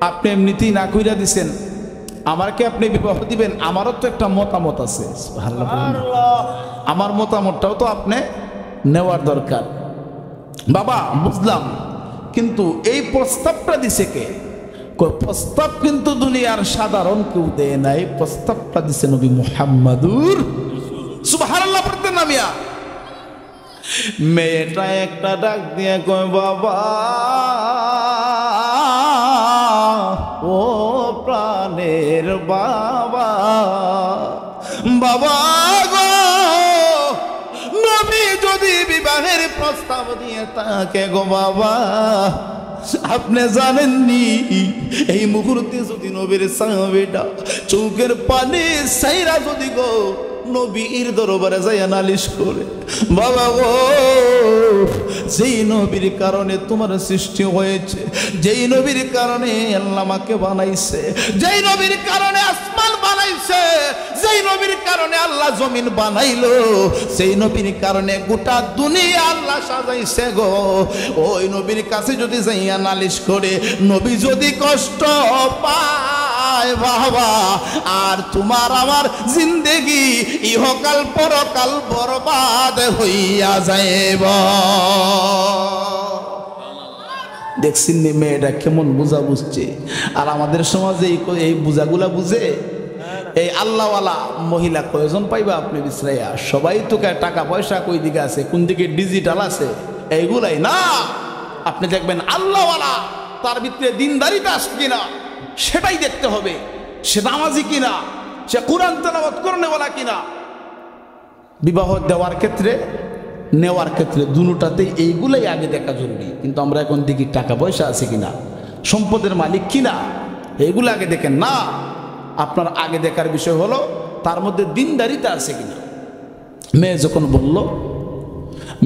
আপনি এমনিতেই না কইরা দিছেন, আমাকে আপনি বিবাহ দিবেন, আমারও তো একটা মতামত আছে, আমার মতামতটাও তো আপনি নেওয়ার দরকার। বাবা বুঝলাম, কিন্তু এই প্রস্তাবটা দিছে কে? প্রস্তাব কিন্তু দুনিয়ার সাধারণ কেউ দেয় নাই, প্রস্তাবটা দিছে নবী মুহাম্মাদুর সুবহানাল্লাহ পড়তেন না মিয়া। মেয়েটা একটা ডাক দিয়ে কয়, বাবা ও প্রাণের বাবা, বাবা গো, নবী যদি বিবাহের প্রস্তাব দিয়ে তাকে গো বাবা, আপনি জানেননি এই মুহূর্তে যদি নবীর সাহাবীটা চোখের পানি সাইরা যদি গো নবীর দরবারে যাইয়া নালিশ করে, বাবা গো যেই নবীর কারণে তোমার সৃষ্টি হয়েছে, যেই নবীর কারণে আল্লাহ আমাকে বানাইছে, যেই নবীর কারণে আসমান বানাইছে, যেই নবীর কারণে আল্লাহ জমিন বানাইলো, সেই নবীর কারণে গোটা দুনিয়া আল্লাহ সাজাইছে গো, ওই নবীর কাছে যদি যাইয়া নালিশ করে নবী যদি কষ্ট পায় বাবা, আর তোমার আমার জিন্দেগি ইহকাল পরকাল বরবাদ হইয়া যাইব। দেখছেন মেয়েটা কেমন বুঝা বুঝছে? আর আমাদের সমাজে এই বুঝাগুলা বুঝে এই আল্লাহওয়ালা মহিলা কয়জন পাইবা আপনি বিশ্রাইয়া? সবাই তো টাকা পয়সা কই দিকে আছে, কোন দিকে ডিজিটাল আছে, এইগুলাই না। আপনি দেখবেন আল্লাহওয়ালা, তার ভিতরে দিনদারিতা আছে কিনা সেটাই দেখতে হবে, সে নামাজি কিনা, সে কুরআন তেলাওয়াত করেওয়ালা কিনা। বিবাহ দেওয়ার ক্ষেত্রে নেওয়ার ক্ষেত্রে দুটাতেই এইগুলাই আগে দেখা জরুরি। কিন্তু আমরা এখন দেখি টাকা পয়সা আছে কিনা, সম্পদের মালিক কিনা, এইগুলো আগে দেখেন না। আপনার আগে দেখার বিষয় হলো তার মধ্যে দিনদারিতা আছে কিনা। মেয়ে যখন বলল,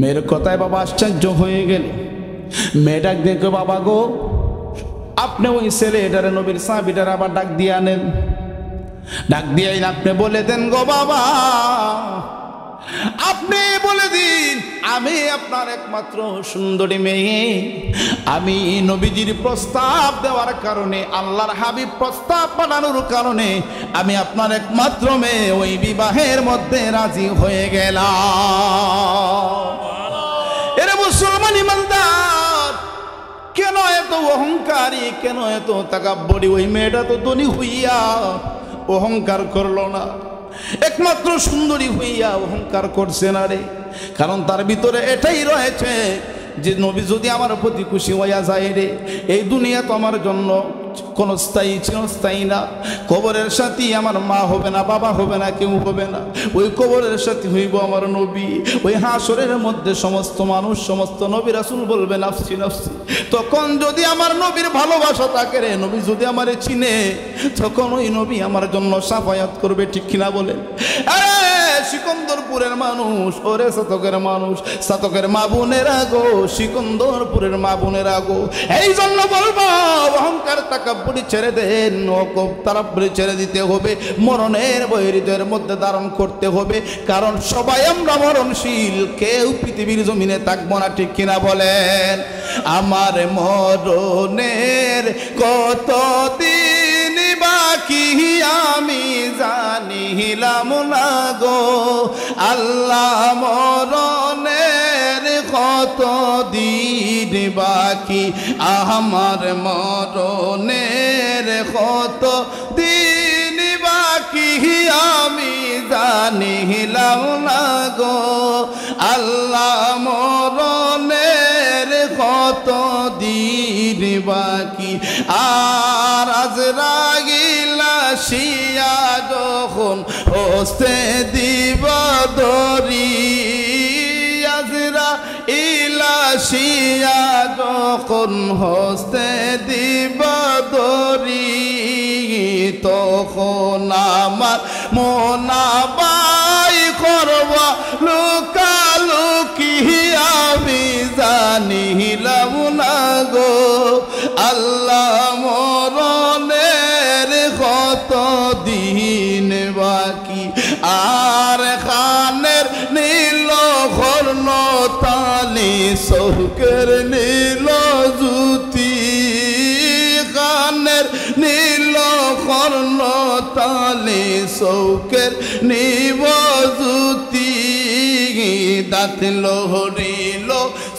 মেয়ের কথায় বাবা আশ্চর্য হয়ে গেল। মেয়েটা দেখো, বাবা গো আপনি ওই ছেলে এটারে নবীর সাহাবীটারে আবার ডাক দিয়ে আনেন, ডাক দিয়ে আপনি বলে দেন গো বাবা, আপনি বলে দিন আমি আপনার একমাত্র সুন্দরী মেয়ে, আমি নবীজির প্রস্তাব দেওয়ার কারণে, আল্লাহর হাবিব প্রস্তাব পাঠানোর কারণে আমি আপনার একমাত্র মেয়ে, ওই বিবাহের মধ্যে রাজি হয়ে গেলাম। এরে মুসলমান ইমানদার, কেন এত অহংকারী, কেন এত তাকাব্বরি? ওই মেয়েটা তো ধনী হইয়া অহংকার করলো না, একমাত্র সুন্দরী হইয়া অহংকার করছে না রে। কারণ তার ভিতরে এটাই রয়েছে যে নবী যদি আমার প্রতি খুশি হইয়া যায় রে, এই দুনিয়া তো আমার জন্য কোনো স্থায়ী চিরস্থায়ী না। কবরের সাথী আমার মা হবে না, বাবা হবে না, কেউ হবে না, ওই কবরের সাথী হইব আমার নবী। ওই হাসরের মধ্যে সমস্ত মানুষ, সমস্ত নবী রাসূল বলবে নাফসি নাফসি। তখন যদি আমার নবীর ভালোবাসা থাকে রে, নবী যদি আমারে চিনে, তখন ওই নবী আমার জন্য সাফায়াত করবে, ঠিক কিনা বলেন? আরে সিকন্দরপুরের মানুষ, ওরে সাতকের মানুষ, সাতকের মা বোনেরা গো, সিকন্দরপুরের মা বোনেরা গো, এই জন্য বলবো অহংকার তাকাব্বুরি ছেড়ে দেন, তারাব্বুরি ছেড়ে দিতে হবে, মরণের ভয় হৃদয়ের মধ্যে ধারণ করতে হবে। কারণ সবাই আমরা মরণশীল, কেউ পৃথিবীর জমিনে থাকবো না, ঠিক কিনা বলেন? আমার মরণের কতদিন বাকি আমি জানিলাম না গো, আল্লাহ মরণের কতদিন বাকি, আমার মরণের কতদিন বাকি আমি জানিলাম না গো, আল্লাহ মরণের কতদিন বাকি। আর আজরাইল আসিয়া যখন হস্তে দিব দরি, আজরাইল আসিয়া যখন হস্তে দিব দরি, তখন আমার মোনাবাই করবা লুকালুকি আমি জানিলাম না গো, আল্লাহ মরণের কতদিন বাকি। আর খানের নীল কর্ণ তালি চৌকের নীল জ্যোতি, খানের নীল স্বর্ণ তালে চৌকের নিবজুতি দাঁত লহরিল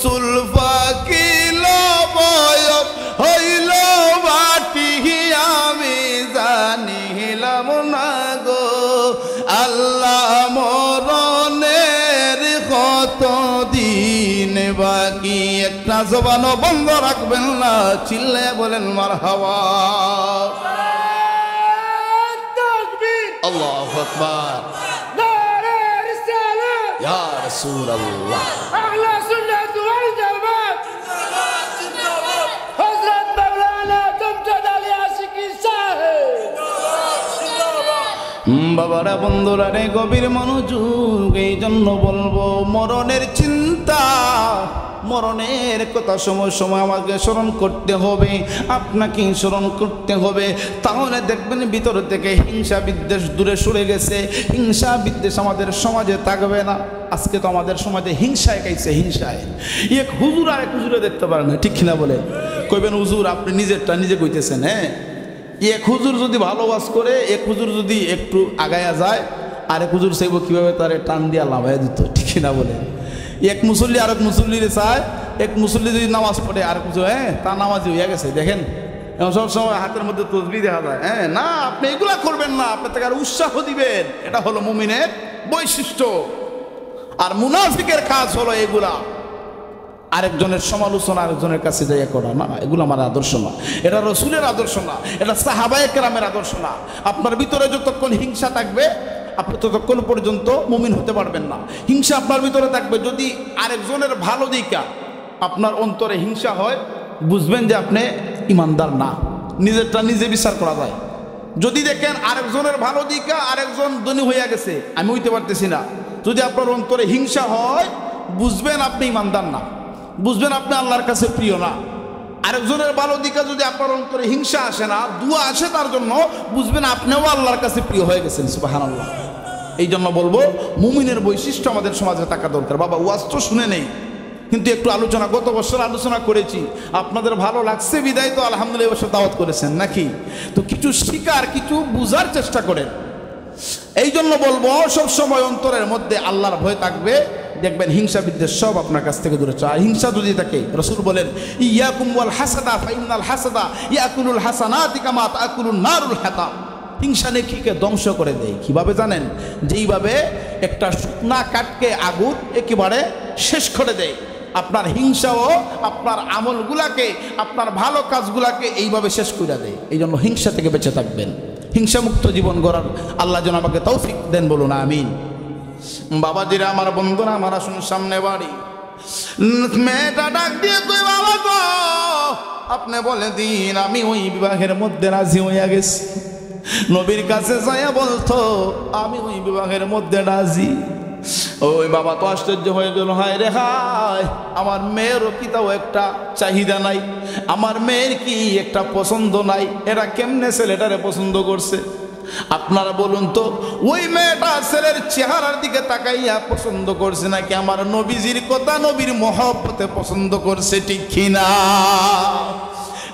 চুল পাকিল বয়স হইল বাটি আমি জানিলাম না গো আল্লাহ মরণের কত দিন বাকি একটা জবানও বন্ধ রাখবেন না চিল্লে বলেন মারহাবা আল্লাহু আকবার নারে রিসালাত ইয়া রাসূলুল্লাহ আহলে সুন্নাত ওয়াল জামাত জিন্দাবাদ হযরত মাওলানা জমজাদ আলী আশিকি সাহেব জিন্দাবাদ বাবারা বন্ধুরা রে গভীর মনোযোগ এই জন্য বলবো মরণের চিন্তা মরণের কথা সময় সময় আমাকে স্মরণ করতে হবে আপনাকে স্মরণ করতে হবে তাহলে দেখবেন ভিতর থেকে হিংসা বিদ্বেষ দূরে সরে গেছে হিংসা বিদ্বেষ আমাদের সমাজে থাকবে না আজকে তো আমাদের সমাজে হিংসায় খাইছে হিংসায় এক হুজুর আর এক হুজুরে দেখতে পারে না ঠিক কিনা বলে কইবেন হুজুর আপনি নিজেরটা নিজে কইতেছেন হ্যাঁ এক হুজুর যদি ভালো ওয়াজ করে এক হুজুর যদি একটু আগায়া যায় আরেক হুজুর চাইব কীভাবে তারে টান দিয়া লাভাইয়া দিত ঠিক কিনা বলে এক মুসল্লি আরেক মুসল্লির চায় এক মুসল্লি যদি নামাজ পড়ে আরেক কিছু হ্যাঁ তার নামাজই হইয়া গেছে দেখেন সব সময় হাতের মধ্যে তসবিহ দেখা যায় হ্যাঁ না আপনি এগুলা করবেন না আপনি তাকে আর উৎসাহ দিবেন এটা হলো মুমিনের বৈশিষ্ট্য আর মুনাফিকের কাজ হলো এগুলা আরেকজনের সমালোচনা আরেকজনের কাছে যাইয়া করা না এগুলো আমার আদর্শ না এটা রসুলের আদর্শ না এটা সাহাবায়ে কেরামের আদর্শ না আপনার ভিতরে যতক্ষণ হিংসা থাকবে আপনি ততক্ষণ পর্যন্ত মুমিন হতে পারবেন না হিংসা আপনার ভিতরে থাকবে যদি আরেকজনের ভালো দিকা আপনার অন্তরে হিংসা হয় বুঝবেন যে আপনি ইমানদার না নিজেরটা নিজে বিচার করা যায় যদি দেখেন আরেকজনের ভালো দিকা আরেকজন ধনী হইয়া গেছে আমি হইতে পারতেছি না যদি আপনার অন্তরে হিংসা হয় বুঝবেন আপনি ইমানদার না বুঝবেন আপনি আল্লাহর কাছে প্রিয় না আরেকজনের ভালো দিকে যদি আপনার অন্তরে হিংসা আসে না দুয়া আসে তার জন্য বুঝবেন আপনিও আল্লাহর কাছে প্রিয় হয়ে গেছেন সুবহানাল্লাহ এই জন্য বলবো মুমিনের বৈশিষ্ট্য আমাদের সমাজে থাকা দরকার বাবা ওয়াজ তো শুনে নেই কিন্তু একটু আলোচনা গত বছর আলোচনা করেছি আপনাদের ভালো লাগছে বিদায় তো আলহামদুলিল্লাহ এবছর দাওয়াত করেছেন নাকি তো কিছু শিকার কিছু বুঝার চেষ্টা করেন এই জন্য বলবো সবসময় অন্তরের মধ্যে আল্লাহর ভয় থাকবে দেখবেন হিংসা বিদ্বেষ সব আপনার কাছ থেকে দূরে চলে হিংসা যদি থাকে রাসূল বলেন ইয়াকুম ওয়াল হাসাদা ফাইনাল হাসাদা ইয়াকুলুল হাসানাতি কামা তাকুলুন নারুল হাতাম হিংসা নেকিকে ধ্বংস করে দেয় কিভাবে জানেন যেইভাবে একটা শুকনা কাঠকে আগুন একেবারে শেষ করে দেয় আপনার হিংসাও আপনার আমলগুলাকে আপনার ভালো কাজগুলাকে এইভাবে শেষ করে দেয় এই জন্য হিংসা থেকে বেঁচে থাকবেন হিংসামুক্ত জীবন গড়ার আল্লাহ যেন আমাকে তৌফিক দেন বলুন আমিন বাবাজিরা আমার বন্ধুরা আমার আসুন সামনে বাড়ি মেয়েটা ডাক দিয়ে কই বাবা গো আপনি বলে দিন আমি ওই বিবাহের মধ্যে রাজি হইয়া গেছি নবীর কাছে যাইয়া বলতো আমি ওই বিবাহের মধ্যে রাজি ওই বাবা তো আশ্চর্য হয়ে গেল হায় রে হায় আমার মেয়েরও কি তাও একটা চাহিদা নাই আমার মেয়ের কি একটা পছন্দ নাই এরা কেমনে ছেলেটারে পছন্দ করছে আপনারা বলুন তো ওই মেয়েটা ছেলের চেহারার দিকে তাকাইয়া পছন্দ করছে নাকি আমার নবীজির কথা নবীর মহব্বতে পছন্দ করছে ঠিক কিনা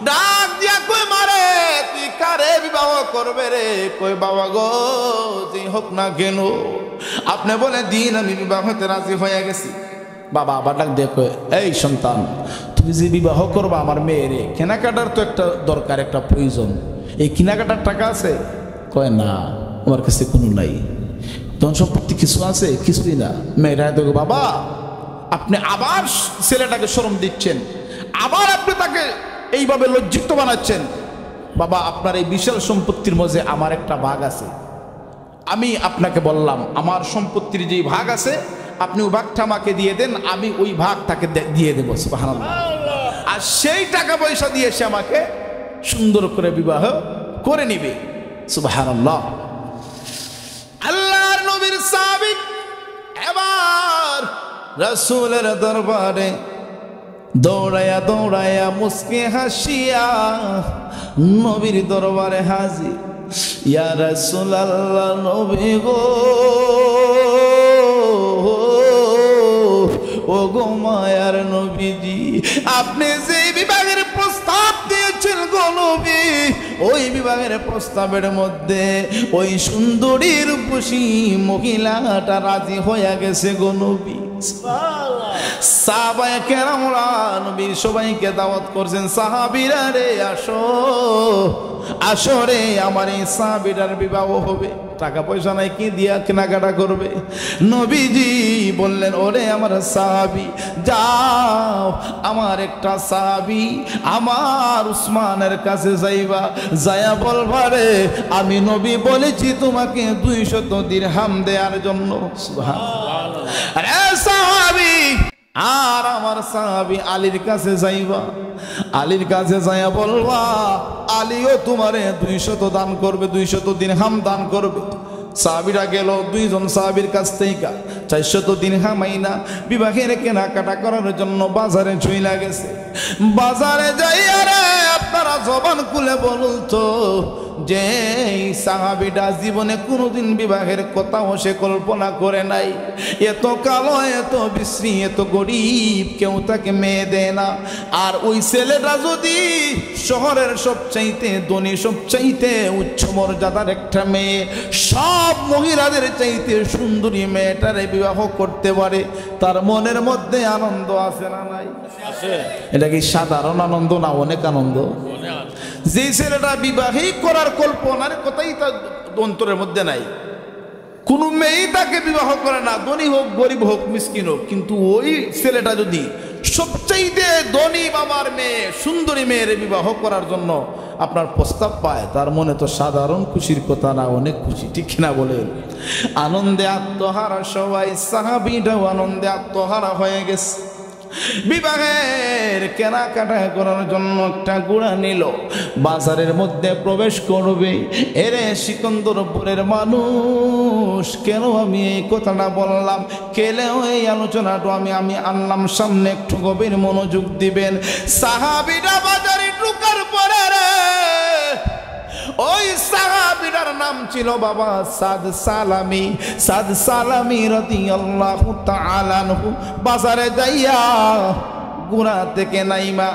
ডাক দিয়া কই মারে তুই কারে বিবাহ করবে রে কই বাবা গো যে হোক না কেন আপনি বলে দিন আমি বিবাহতে রাজি হয়ে গেছি বাবা আবার ডাক দিয়ে কই এই সন্তান তুমি যে বিবাহ করবা আমার মেয়েরে কেনাকাটার তো একটা দরকার একটা প্রয়োজন এই কেনাকাটার টাকা আছে কয় না আমার কাছে কোনো নাই ধন সম্পত্তি কিছু আছে কিছুই না মেয়েরা দেখো বাবা আপনি আবার ছেলেটাকে শরম দিচ্ছেন আবার আপনি তাকে এইভাবে লজ্জিত বানাচ্ছেন বাবা আপনার এই বিশাল সম্পত্তির মধ্যে আমার একটা ভাগ আছে আমি আপনাকে বললাম আমার সম্পত্তির যেই ভাগ আছে আপনি ওই ভাগটা আমাকে দিয়ে দেন আমি ওই ভাগ তাকে দিয়ে দেবো সুবহানাল্লাহ আর সেই টাকা পয়সা দিয়ে সে আমাকে সুন্দর করে বিবাহ করে নিবে সুবহানাল্লাহ আল্লাহর নবীর সাহাবী এবার রাসূলের দরবারে দৌড়ায়া দৌড়ায়া মুস্কি হাসিয়া নবীর দরবারে হাজির ইয়া রাসূলুল্লাহ নবী গো ও গো মায়ার নবীজি আপনি যে বিবাহের প্রস্তাব দিয়েছেন গো নবী ওই বিবাহের প্রস্তাবের মধ্যে ওই সুন্দরী রূপসী মহিলাটা রাজি হয়ে গেছে গো নবী। সাহাবায়ে কেরামরা নবী সবাইকে দাওয়াত করছেন, সাহাবীরা রে আসো আসো রে, আমার এই সাহাবীটার বিবাহ হবে, টাকা পয়সা নাই, কি দিয়া কেনাকাটা করবে? নবীজি বললেন, ওরে আমার সাহাবী, যাও আমার একটা সাহাবী আমার উসমানের কাছে যাইবা, যায়া বলবা রে আমি নবী বলেছি তোমাকে 200 দিরহাম দেওয়ার জন্য। সুবহানাল্লাহ। আরে সাহাবী, আর আমার সাহাবী আলীর কাছে যাইবা, আলীর কাছে যাইয়া বলবা আলীও তোমারে 200 দান করবে, 200 দিরহাম দান করবে। সাহাবীরা গেল, দুইজন সাহাবীর কাছ থেকে 400 দিরহাম আইনা বিবাহের কেনাকাটা করার জন্য বাজারে চইলা গেছে। বাজারে যাইয়া রে আপনারা জবান খুলে বলুন তো, যে সাহাবীটা জীবনে কোনোদিন বিবাহের কথাও সে কল্পনা করে নাই। এত কালো, এত বিশ্রী, এত গরিব, কেউ তাকে মেয়ে দেয় না। আর ওই ছেলেটা যদি শহরের সবচাইতে ধনী, সবচাইতে উচ্চ মর্যাদার একটা মেয়ে, সব মহিলাদের চাইতে সুন্দরী মেয়েটারে বিবাহ করতে পারে, তার মনের মধ্যে আনন্দ আছে না নাই? এটা কি সাধারণ আনন্দ না অনেক আনন্দ? যে ছেলেটা বিবাহই করার কল্পনার কথাই তার অন্তরের মধ্যে নাই, কোন মেয়েই তাকে বিবাহ করে না, ধনী হোক গরিব হোক মিসকিন হোক, কিন্তু ওই ছেলেটা যদি সবচাইতে ধনী বাবার মেয়ে, সুন্দরী মেয়ের বিবাহ করার জন্য আপনার প্রস্তাব পায়, তার মনে তো সাধারণ খুশির কথা না, অনেক খুশি, ঠিক না বলেন? আনন্দে আত্মহারা সবাই, সাহাবীটাও আনন্দে আত্মহারা হয়ে গেছে। বিবাহের কেনাকাটা করার জন্য একটা ঘোড়া নিল, বাজারের মধ্যে প্রবেশ করবে। এরে সিকন্দরপুরের মানুষ, কেন আমি এই কথাটা বললাম, কেলেও এই আলোচনাটা আমি আনলাম সামনে, একটু গভীর মনোযোগ দিবেন। সাহাবীরা বাজারে ঢুকার পরে রে, ওই সাহাবীটার নাম ছিল বাবা সাদ সালামি। সাদ সালামি রাদিয়াল্লাহু তাআলা আনহু বাজারে যাইয়া গুড়া থেকে নাইমা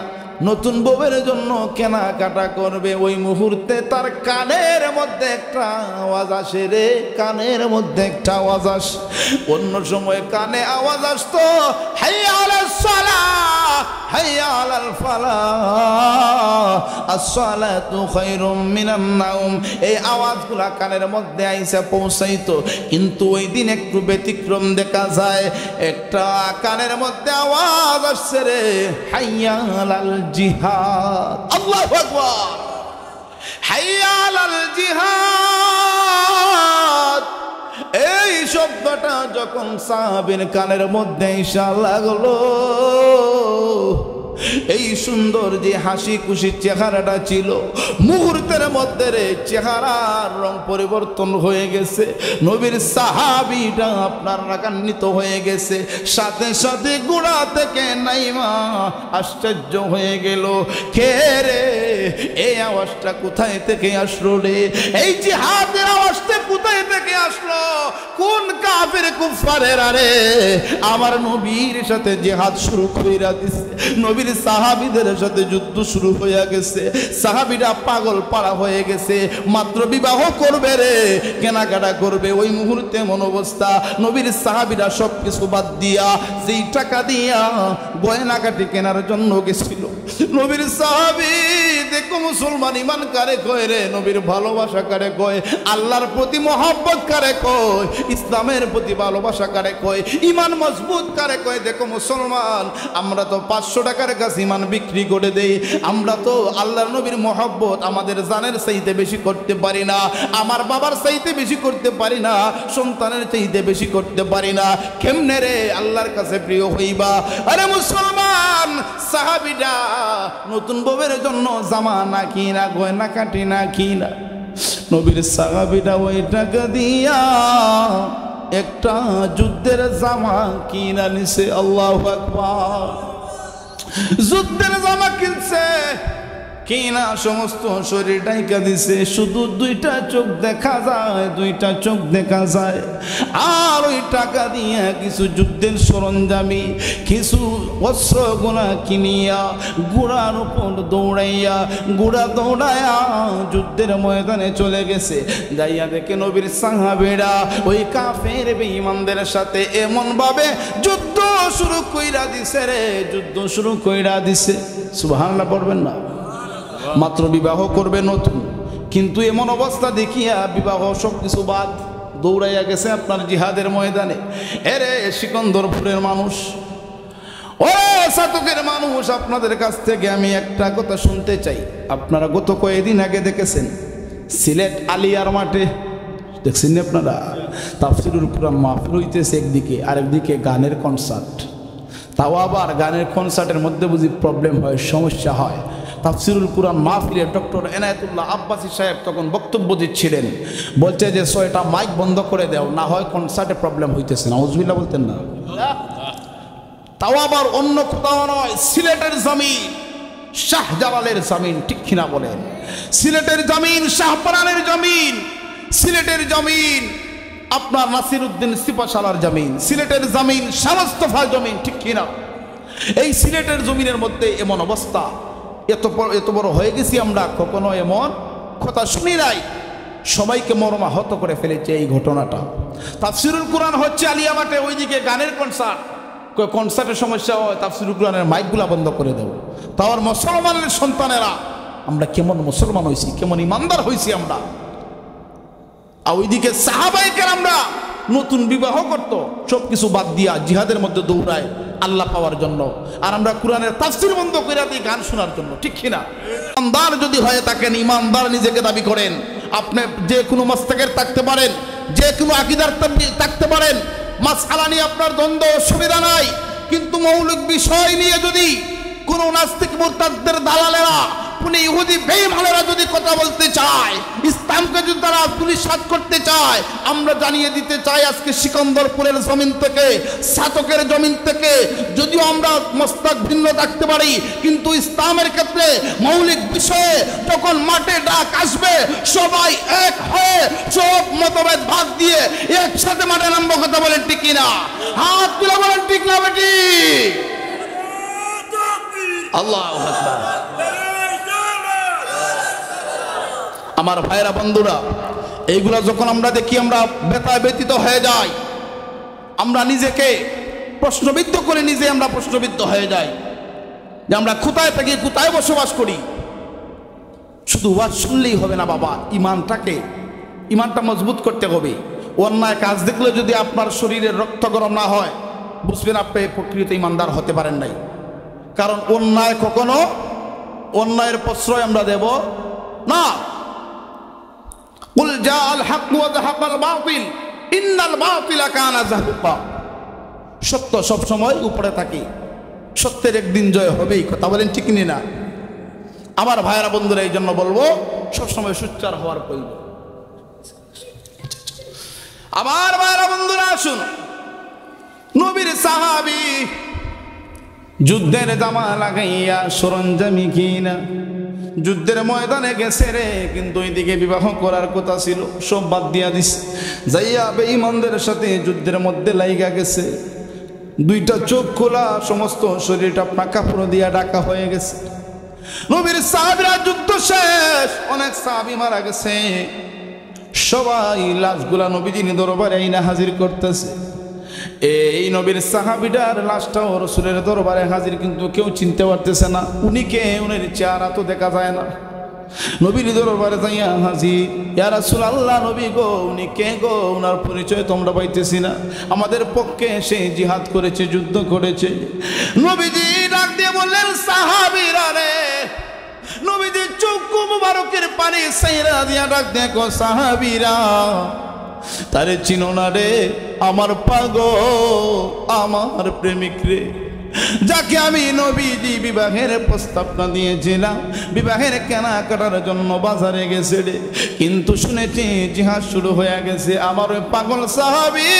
নতুন বউয়ের জন্য কেনাকাটা করবে। ওই মুহূর্তে তার কানের মধ্যে একটা আওয়াজ আসে রে, কানের মধ্যে একটা আওয়াজ আসে। অন্য সময় কানে আওয়াজ আসতো হাইয়া আলাস সালাহ, হাইয়া আলাল ফালাহ, আস-সালাতু খায়রুম মিনান নাওম। এই আওয়াজগুলা কানের মধ্যে আইসা পৌঁছাইতো, কিন্তু ওই দিন একটু ব্যতিক্রম দেখা যায়। একটা কানের মধ্যে আওয়াজ আসছে রে, হাইয়া আলাল জিহাদ। আল্লাহু আকবার। হাইয়া আলাল জিহাদ, এই শব্দটা যখন সাহাবীর কানের মধ্যে এসে লাগলো, এই সুন্দর যে হাসি খুশি চেহারাটা ছিল, মুহূর্তের মধ্যে রে চেহারার রং পরিবর্তন হয়ে গেছে। নবীর সাহাবীটা আপনার রাগান্বিত হয়ে গেছে, সাথে সাথে গোড়া থেকে নাইমা আশ্চর্য হয়ে গেল, কে রে, এই আওয়াজটা কোথায় থেকে আসলো রে? এই জিহাদের আওয়াজটা কোথায় থেকে আসলো? কোন কাফের কুফারেরা রে আমার নবীর সাথে জিহাদ শুরু কইরা দিছে, নবীর সাহাবীদের সাথে যুদ্ধ শুরু হয়ে গেছে। সাহাবীরা পাগল পাড়া হয়ে গেছে, মাত্র বিবাহ করবে রে, কেনাকাটা করবে। ওই মুহূর্তে মন অবস্থা, নবীর সাহাবীরা সব কিছু বাদ দিয়া যেই টাকা দিয়া গয়নাকাটি কেনার জন্য গেছিল, নবীর সাহাবী দেখো মুসলমান ইমান কারে কয় রে, নবীর ভালোবাসা কারে কয়, আল্লাহর প্রতি মহব্বত কারে কয়, ইসলামের প্রতি ভালোবাসা কারে কয়, ইমান মজবুত কারে কয়। দেখো মুসলমান, আমরা তো 500 টাকার কাছে ইমান বিক্রি করে দেই, আমরা তো আল্লাহর নবীর মহব্বত আমাদের জানের চাইতে বেশি করতে পারি না, আমার বাবার চাইতে বেশি করতে পারি না, সন্তানের চাইতে বেশি করতে পারি না। কেমনে রে আল্লাহর কাছে প্রিয় হইবা? আরে মুসলমান, সাহাবীরা নতুন বউয়ের জন্য জামা না কিনা, গয়না কাটি না কিনা, নবীর সাহাবীরা ওই টাকা দিয়া একটা যুদ্ধের জামা কিনা নিছে। আল্লাহু আকবার। যুদ্ধের জামা কিনছে, কিনা সমস্ত শরীর ঢাইকা দিছে, শুধু দুইটা চোখ দেখা যায়, দুইটা চোখ দেখা যায়। আর ওই টাকা দিয়ে কিছু যুদ্ধের সরঞ্জামি, কিছু অস্ত্রগুলা কিনিয়া ঘোড়ার উপর দৌড়াইয়া, ঘোড়া দৌড়াইয়া যুদ্ধের ময়দানে চলে গেছে। যাইয়া দেখে নবীর সাহাবীরা ওই কাফের বেঈমানদের সাথে এমন ভাবে যুদ্ধ শুরু কইরা দিছে রে, যুদ্ধ শুরু কইরা দিছে। সুবহানাল্লাহ পড়বেন না? মাত্র বিবাহ করবে নতুন, কিন্তু এমন অবস্থা দেখিয়া বিবাহ সব কিছু বাদ, দৌড়াইয়া গেছে আপনার জিহাদের ময়দানে। এরে সিকন্দরপুরের মানুষ, ও সাতকের মানুষ, আপনাদের কাছ থেকে আমি একটা কথা শুনতে চাই। আপনারা গত কয়েকদিন আগে দেখেছেন সিলেট আলিয়ার মাঠে, দেখছেন আপনারা তাফসিরুল কুরআন মাহফিল হইতেছে একদিকে, আরেকদিকে গানের কনসার্ট। তাও আবার গানের কনসার্টের মধ্যে বুঝি প্রবলেম হয়, সমস্যা হয়। তাফসিরুল কুরআন মাহফিলে ডক্টর এনায়েতুল্লাহ আব্বাসী সাহেব তখন বক্তব্য দিচ্ছিলেন, বলছে যে ৬টা মাইক বন্ধ করে দাও, না হয় কনসার্টে প্রবলেম হইতেছে না। আউযুবিল্লাহ বলতেন না? তাও আবার অন্য কোথাও নয়, সিলেটের জমিন, শাহজালালের জমিন, ঠিক কিনা বলেন? সিলেটের জমিন, শাহপরানের জমিন, সিলেটের জমিন আপনার নাসিরউদ্দিন সিপাশালার জমিন, সিলেটের জমিন শামস্তফা জমিন, ঠিক কিনা? এই সিলেটের জমিনের মধ্যে এমন অবস্থা, এত বড় হয়ে গেছি আমরা, কখনো এমন কথা শুনি নাই। সবাইকে মর্মাহত করে ফেলেছে এই ঘটনাটা। তাফসিরুল কুরআন হচ্ছে আলিয়া মাঠে, ওইদিকে গানের কনসার্ট। কনসার্টের সমস্যা হয়, তাফসিরুল কুরআনের মাইকগুলা বন্ধ করে দেব। তাও আর মুসলমানের সন্তানেরা, আমরা কেমন মুসলমান হয়েছি, কেমন ইমানদার হয়েছি আমরা। আর ওইদিকে সাহাবায়ে কেরামরা নতুন বিবাহ করতো, সব কিছু বাদ দিয়া জিহাদের মধ্যে দৌড়ায় আল্লাহ পাওয়ার জন্য, আর আমরা কোরআনের তাফসীর বন্ধ করে দিই গান শোনার জন্য, ঠিক কিনা? ইমানদার যদি হয়ে থাকেন, ইমানদার নিজেকে দাবি করেন, আপনি যে কোনো মাসলাকের থাকতে পারেন, যে কোনো আকীদার থাকতে পারেন, মাসআলা নিয়ে আপনার দ্বন্দ্ব অসুবিধা নাই, কিন্তু মৌলিক বিষয় নিয়ে যদি কোনো নাস্তিক মুরতাদদের দালালেরা, কোন ইহুদি বেঈমানেরা যদি কথা বলতে চায়, ইসলামকে যদি তারা তুলিসাৎ করতে চায়, আমরা জানিয়ে দিতে চাই আজকে সিকন্দরপুরের জমিন থেকে, সাতকের জমিন থেকে, যদিও আমরা মস্তক ভিন্ন থাকতে পারি, কিন্তু ইসলামের ক্ষেত্রে মৌলিক বিষয়ে যখন মাঠে ডাক আসবে, সবাই এক হয়ে সব মতভেদ ভাগ দিয়ে একসাথে মাঠে নামবো। কথা বলেন ঠিক কিনা? হাত তুলে বলেন ঠিক না বেটি? আল্লাহু আকবার। আমার ভাইরা বন্ধুরা, এইগুলা যখন আমরা দেখি আমরা ব্যথায় ব্যতীত হয়ে যাই, আমরা নিজেকে প্রশ্নবিদ্ধ করে নিজে আমরা প্রশ্নবিদ্ধ হয়ে যাই যে আমরা কোথায় থাকি, কোথায় বসবাস করি। শুধু ওয়াজ শুনলেই হবে না বাবা, ইমানটা মজবুত করতে হবে। অন্যায় কাজ দেখলে যদি আপনার শরীরের রক্ত গরম না হয়, বুঝবেন আপনি প্রকৃত ইমানদার হতে পারেন নাই। কারণ অন্যায় কখনো অন্যায়ের প্রশ্রয় আমরা দেব না। কুল জাআল হক ওয়া যাহাকাল বাতিল ইন্নাল বাতিলা কানা যাহুকা। সত্য সব সময় উপরে থাকে, সত্যের একদিন জয় হবেই। কথা বলেন ঠিক না? আমার ভাইরা বন্ধুরা, এই জন্য বলবো সবসময় সোচ্চার হওয়ার প্রয়োজন। আমার ভাইরা বন্ধুরা, আসুন, নবীর সাহাবী যুদ্ধের জামা লাগাইয়া সরঞ্জামি কিনা যুদ্ধের ময়দানে গেছে রে, কিন্তু ওইদিকে বিবাহ করার কথা ছিল, সব বাদ দিয়া দিছে। যাইয়া বেঈমানদের সাথে যুদ্ধের মধ্যে লাইগা গেছে। দুইটা চোখ খোলা, সমস্ত শরীরটা পাকা পুরো দিয়া ঢাকা হয়ে গেছে। নবীর সাহাবীরা যুদ্ধ শেষ, অনেক সাহাবী মারা গেছে। সবাই লাশগুলা নবীজির দরবারে আইনা হাজির করতেছে। এই নবীর সাহাবীটার লাশটাও রাসূলের দরবারে হাজির, কিন্তু কেউ চিনতে পারতেছে না উনি কে, উনার চেহারা তো দেখা যায় না। নবীর দরবারে যাইয়া হাজির, ইয়া রাসূলুল্লাহ, নবী গো, উনি কে গো? উনার পরিচয় তোমরা পাইতেছি না, আমাদের পক্ষে সে জিহাদ করেছে, যুদ্ধ করেছে। নবীজি ডাক দিয়ে বললেন, সাহাবীরা রে। নবীজি চোখ মুবারকের পানি সাইরা দিয়া ডাক দেখো, সাহাবীরা তারে চিনো না রে? আমার পাগল, আমার প্রেমিক রে, যাকে আমি নবীজি বিবাহের প্রস্তাবনা দিয়েছিলাম, বিবাহের কেনাকাটার জন্য বাজারে গেছে রে, কিন্তু শুনেছি জিহাদ শুরু হয়ে গেছে। আমার ওই পাগল সাহাবী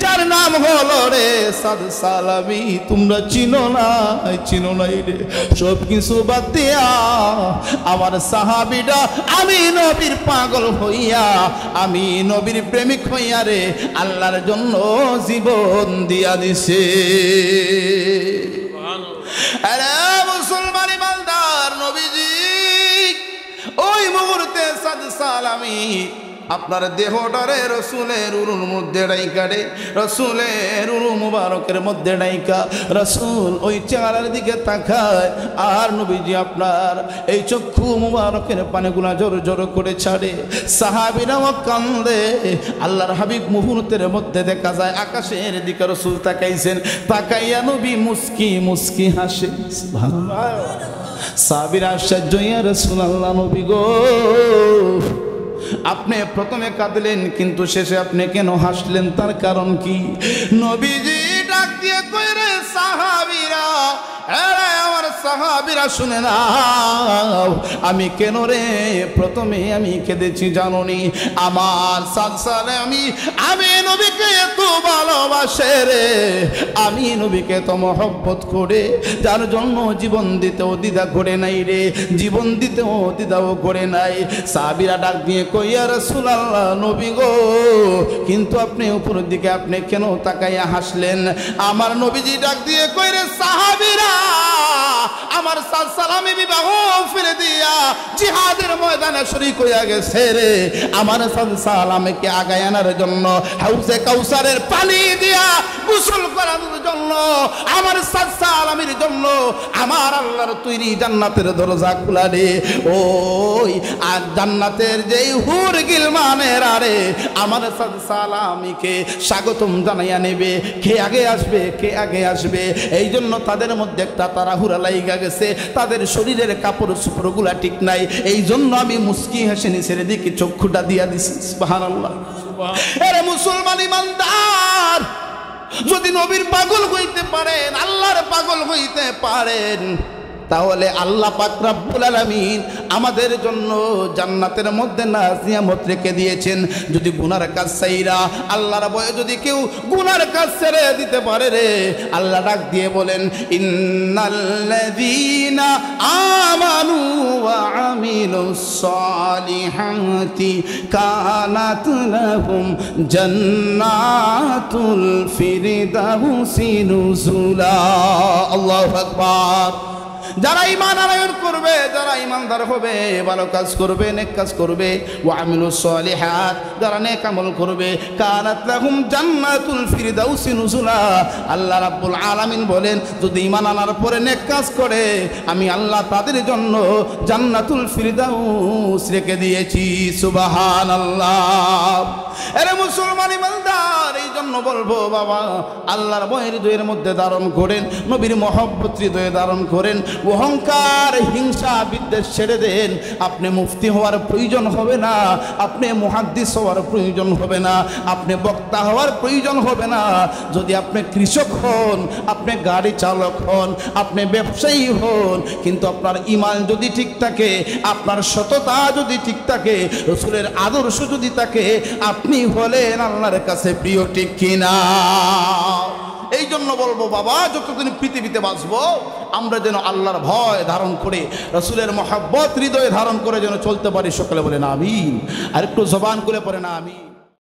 যার নাম হলো রে সাদ সালামি। তোমরা চিনো নাই রে, সব কিছু বাদ দিয়া আমার সাহাবীরা আমি নবীর পাগল হইয়া, আমি নবীর প্রেমিক হইয়া রে আল্লাহর জন্য জীবন দিয়া দিছে। আরে মুসলমান ইমানদার, নবীজি ওই মুহূর্তে সাদ সালামি আপনার দেহটারে রসুলের উরুর মধ্যে ডাইকা রে, রসুলের উরু মুবারকের মধ্যে ডাইকা রসুল ওই চেহারার দিকে তাকায়, আর নবীজি আপনার এই চক্ষু মুবারকের পানিগুলা জোর জোর করে ছাড়ে। সাহাবীরাও কান্দে। আল্লাহর হাবিব মুহূর্তের মধ্যে দেখা যায় আকাশের দিকে রসুল তাকাইছেন, তাকাইয়া নবী মুস্কি মুস্কি হাসে। সুবহানাল্লাহ। সাহাবীরা আশ্চর্য, ইয়া রাসূলুল্লাহ, নবী গো আপনি প্রথমে কাঁদলেন কিন্তু শেষে আপনি কেন হাসলেন, তার কারণ কি? নবীজি ডাক দিয়ে কই রে সাহাবীরা, আরে আমার সাহাবীরা শুনে নাও, আমি কেন রে প্রথমে আমি কেঁদেছি জানোনি? আমার সালসালে আমি নবীকে এত ভালোবাসে রে, আমি নবীকে এত মহব্বত করে, যার জন্য জীবন দিতেও দ্বিধা করে নাই রে, জীবন দিতেও দ্বিধাও করে নাই। সাহাবীরা ডাক দিয়ে কই ইয়া রাসূলুল্লাহ, নবী গো কিন্তু আপনি উপরের দিকে আপনি কেন তাকাইয়া হাসলেন? আমার নবীজি ডাক দিয়ে কই রে সাহাবীরা, আমার সালামি বিবাহ ফিরে দিয়া জিহাদের ময়দানে শরীক হইয়া গেছে রে, আমার সালামিকে আগায় আনার জন্য হাউজে কাউসারের পানি দিয়া গোসল করানোর জন্য, আমার সালামির জন্য আমার আল্লাহর তৈরি জান্নাতের দরজা খোলা রে। ওই আর জান্নাতের যেই হুর গিলমানের আরে আমার সালামিকে স্বাগতম জানাইয়া নেবে, কে আগে আসবে কে আগে আসবে, এই জন্য তাদের মধ্যে একটা তাড়াহুড়া লাইগা গেছে, তাদের শরীরের কাপড় চোপড়গুলা ঠিক নাই, এই জন্য আমি মুস্কি হেসে নিচের দিকে চক্ষুটা দিয়া দিছি। সুবহানাল্লাহ। আরে মুসলমান ইমানদার, যদি নবীর পাগল হইতে পারেন, আল্লাহর পাগল হইতে পারেন, তাহলে আল্লাহ পাক রব্বুল আলামিন আমাদের জন্য জান্নাতের মধ্যে নিয়ামত রেখে দিয়েছেন। যদি গুনার কাজ ছাইরা আল্লাহর ভয়ে যদি কেউ গুনার কাজ ছেড়ে দিতে পারে রে, আল্লাহ ডাক দিয়ে বলেন ইন্নাল্লাযীনা আমানু ওয়া আমিলুস সালিহাতি কানাত লাহুম জান্নাতুল ফিরদাউসি নুজুলা। আল্লাহু আকবার। যারা ঈমান আনয়ন করবে, যারা ঈমানদার হবে, ভালো কাজ করবে, নেক কাজ করবে, ওয়া আমিলুস সালিহাত, যারা নেক আমল করবে, কানাত লাহুম জান্নাতুল ফিরদাউসি নুজুলা। আল্লাহ রাব্বুল আলামিন বলেন যদি ঈমান আনার পরে নেক কাজ করে আমি আল্লাহ তাদের জন্য জান্নাতুল ফিরদাউস রেখে দিয়েছি। সুবহানাল্লাহ। আরে মুসলমান ইমানদার, এই জন্য বলবো বাবা আল্লাহর ভয় হৃদয়ের মধ্যে ধারণ করেন, নবীর মহব্বত হৃদয়ে ধারণ করেন, অহংকার হিংসা বিদ্বেষ ছেড়ে দেন। আপনি মুফতি হওয়ার প্রয়োজন হবে না, আপনি মুহাদ্দিস হওয়ার প্রয়োজন হবে না, আপনি বক্তা হওয়ার প্রয়োজন হবে না। যদি আপনি কৃষক হন, আপনি গাড়ি চালক হন, আপনি ব্যবসায়ী হন, কিন্তু আপনার ঈমান যদি ঠিক থাকে, আপনার সততা যদি ঠিক থাকে, রাসূলের আদর্শ যদি থাকে, আপনি হলেন আল্লাহর কাছে প্রিয়, ঠিক কিনা? এই জন্য বলবো বাবা যতদিন পৃথিবীতে বাঁচবো আমরা যেন আল্লাহর ভয় ধারণ করে, রাসূলের মহব্বত হৃদয়ে ধারণ করে যেন চলতে পারি। সকলে বলেন আমিন। আর একটু জবান খুলে পড়েন আমিন।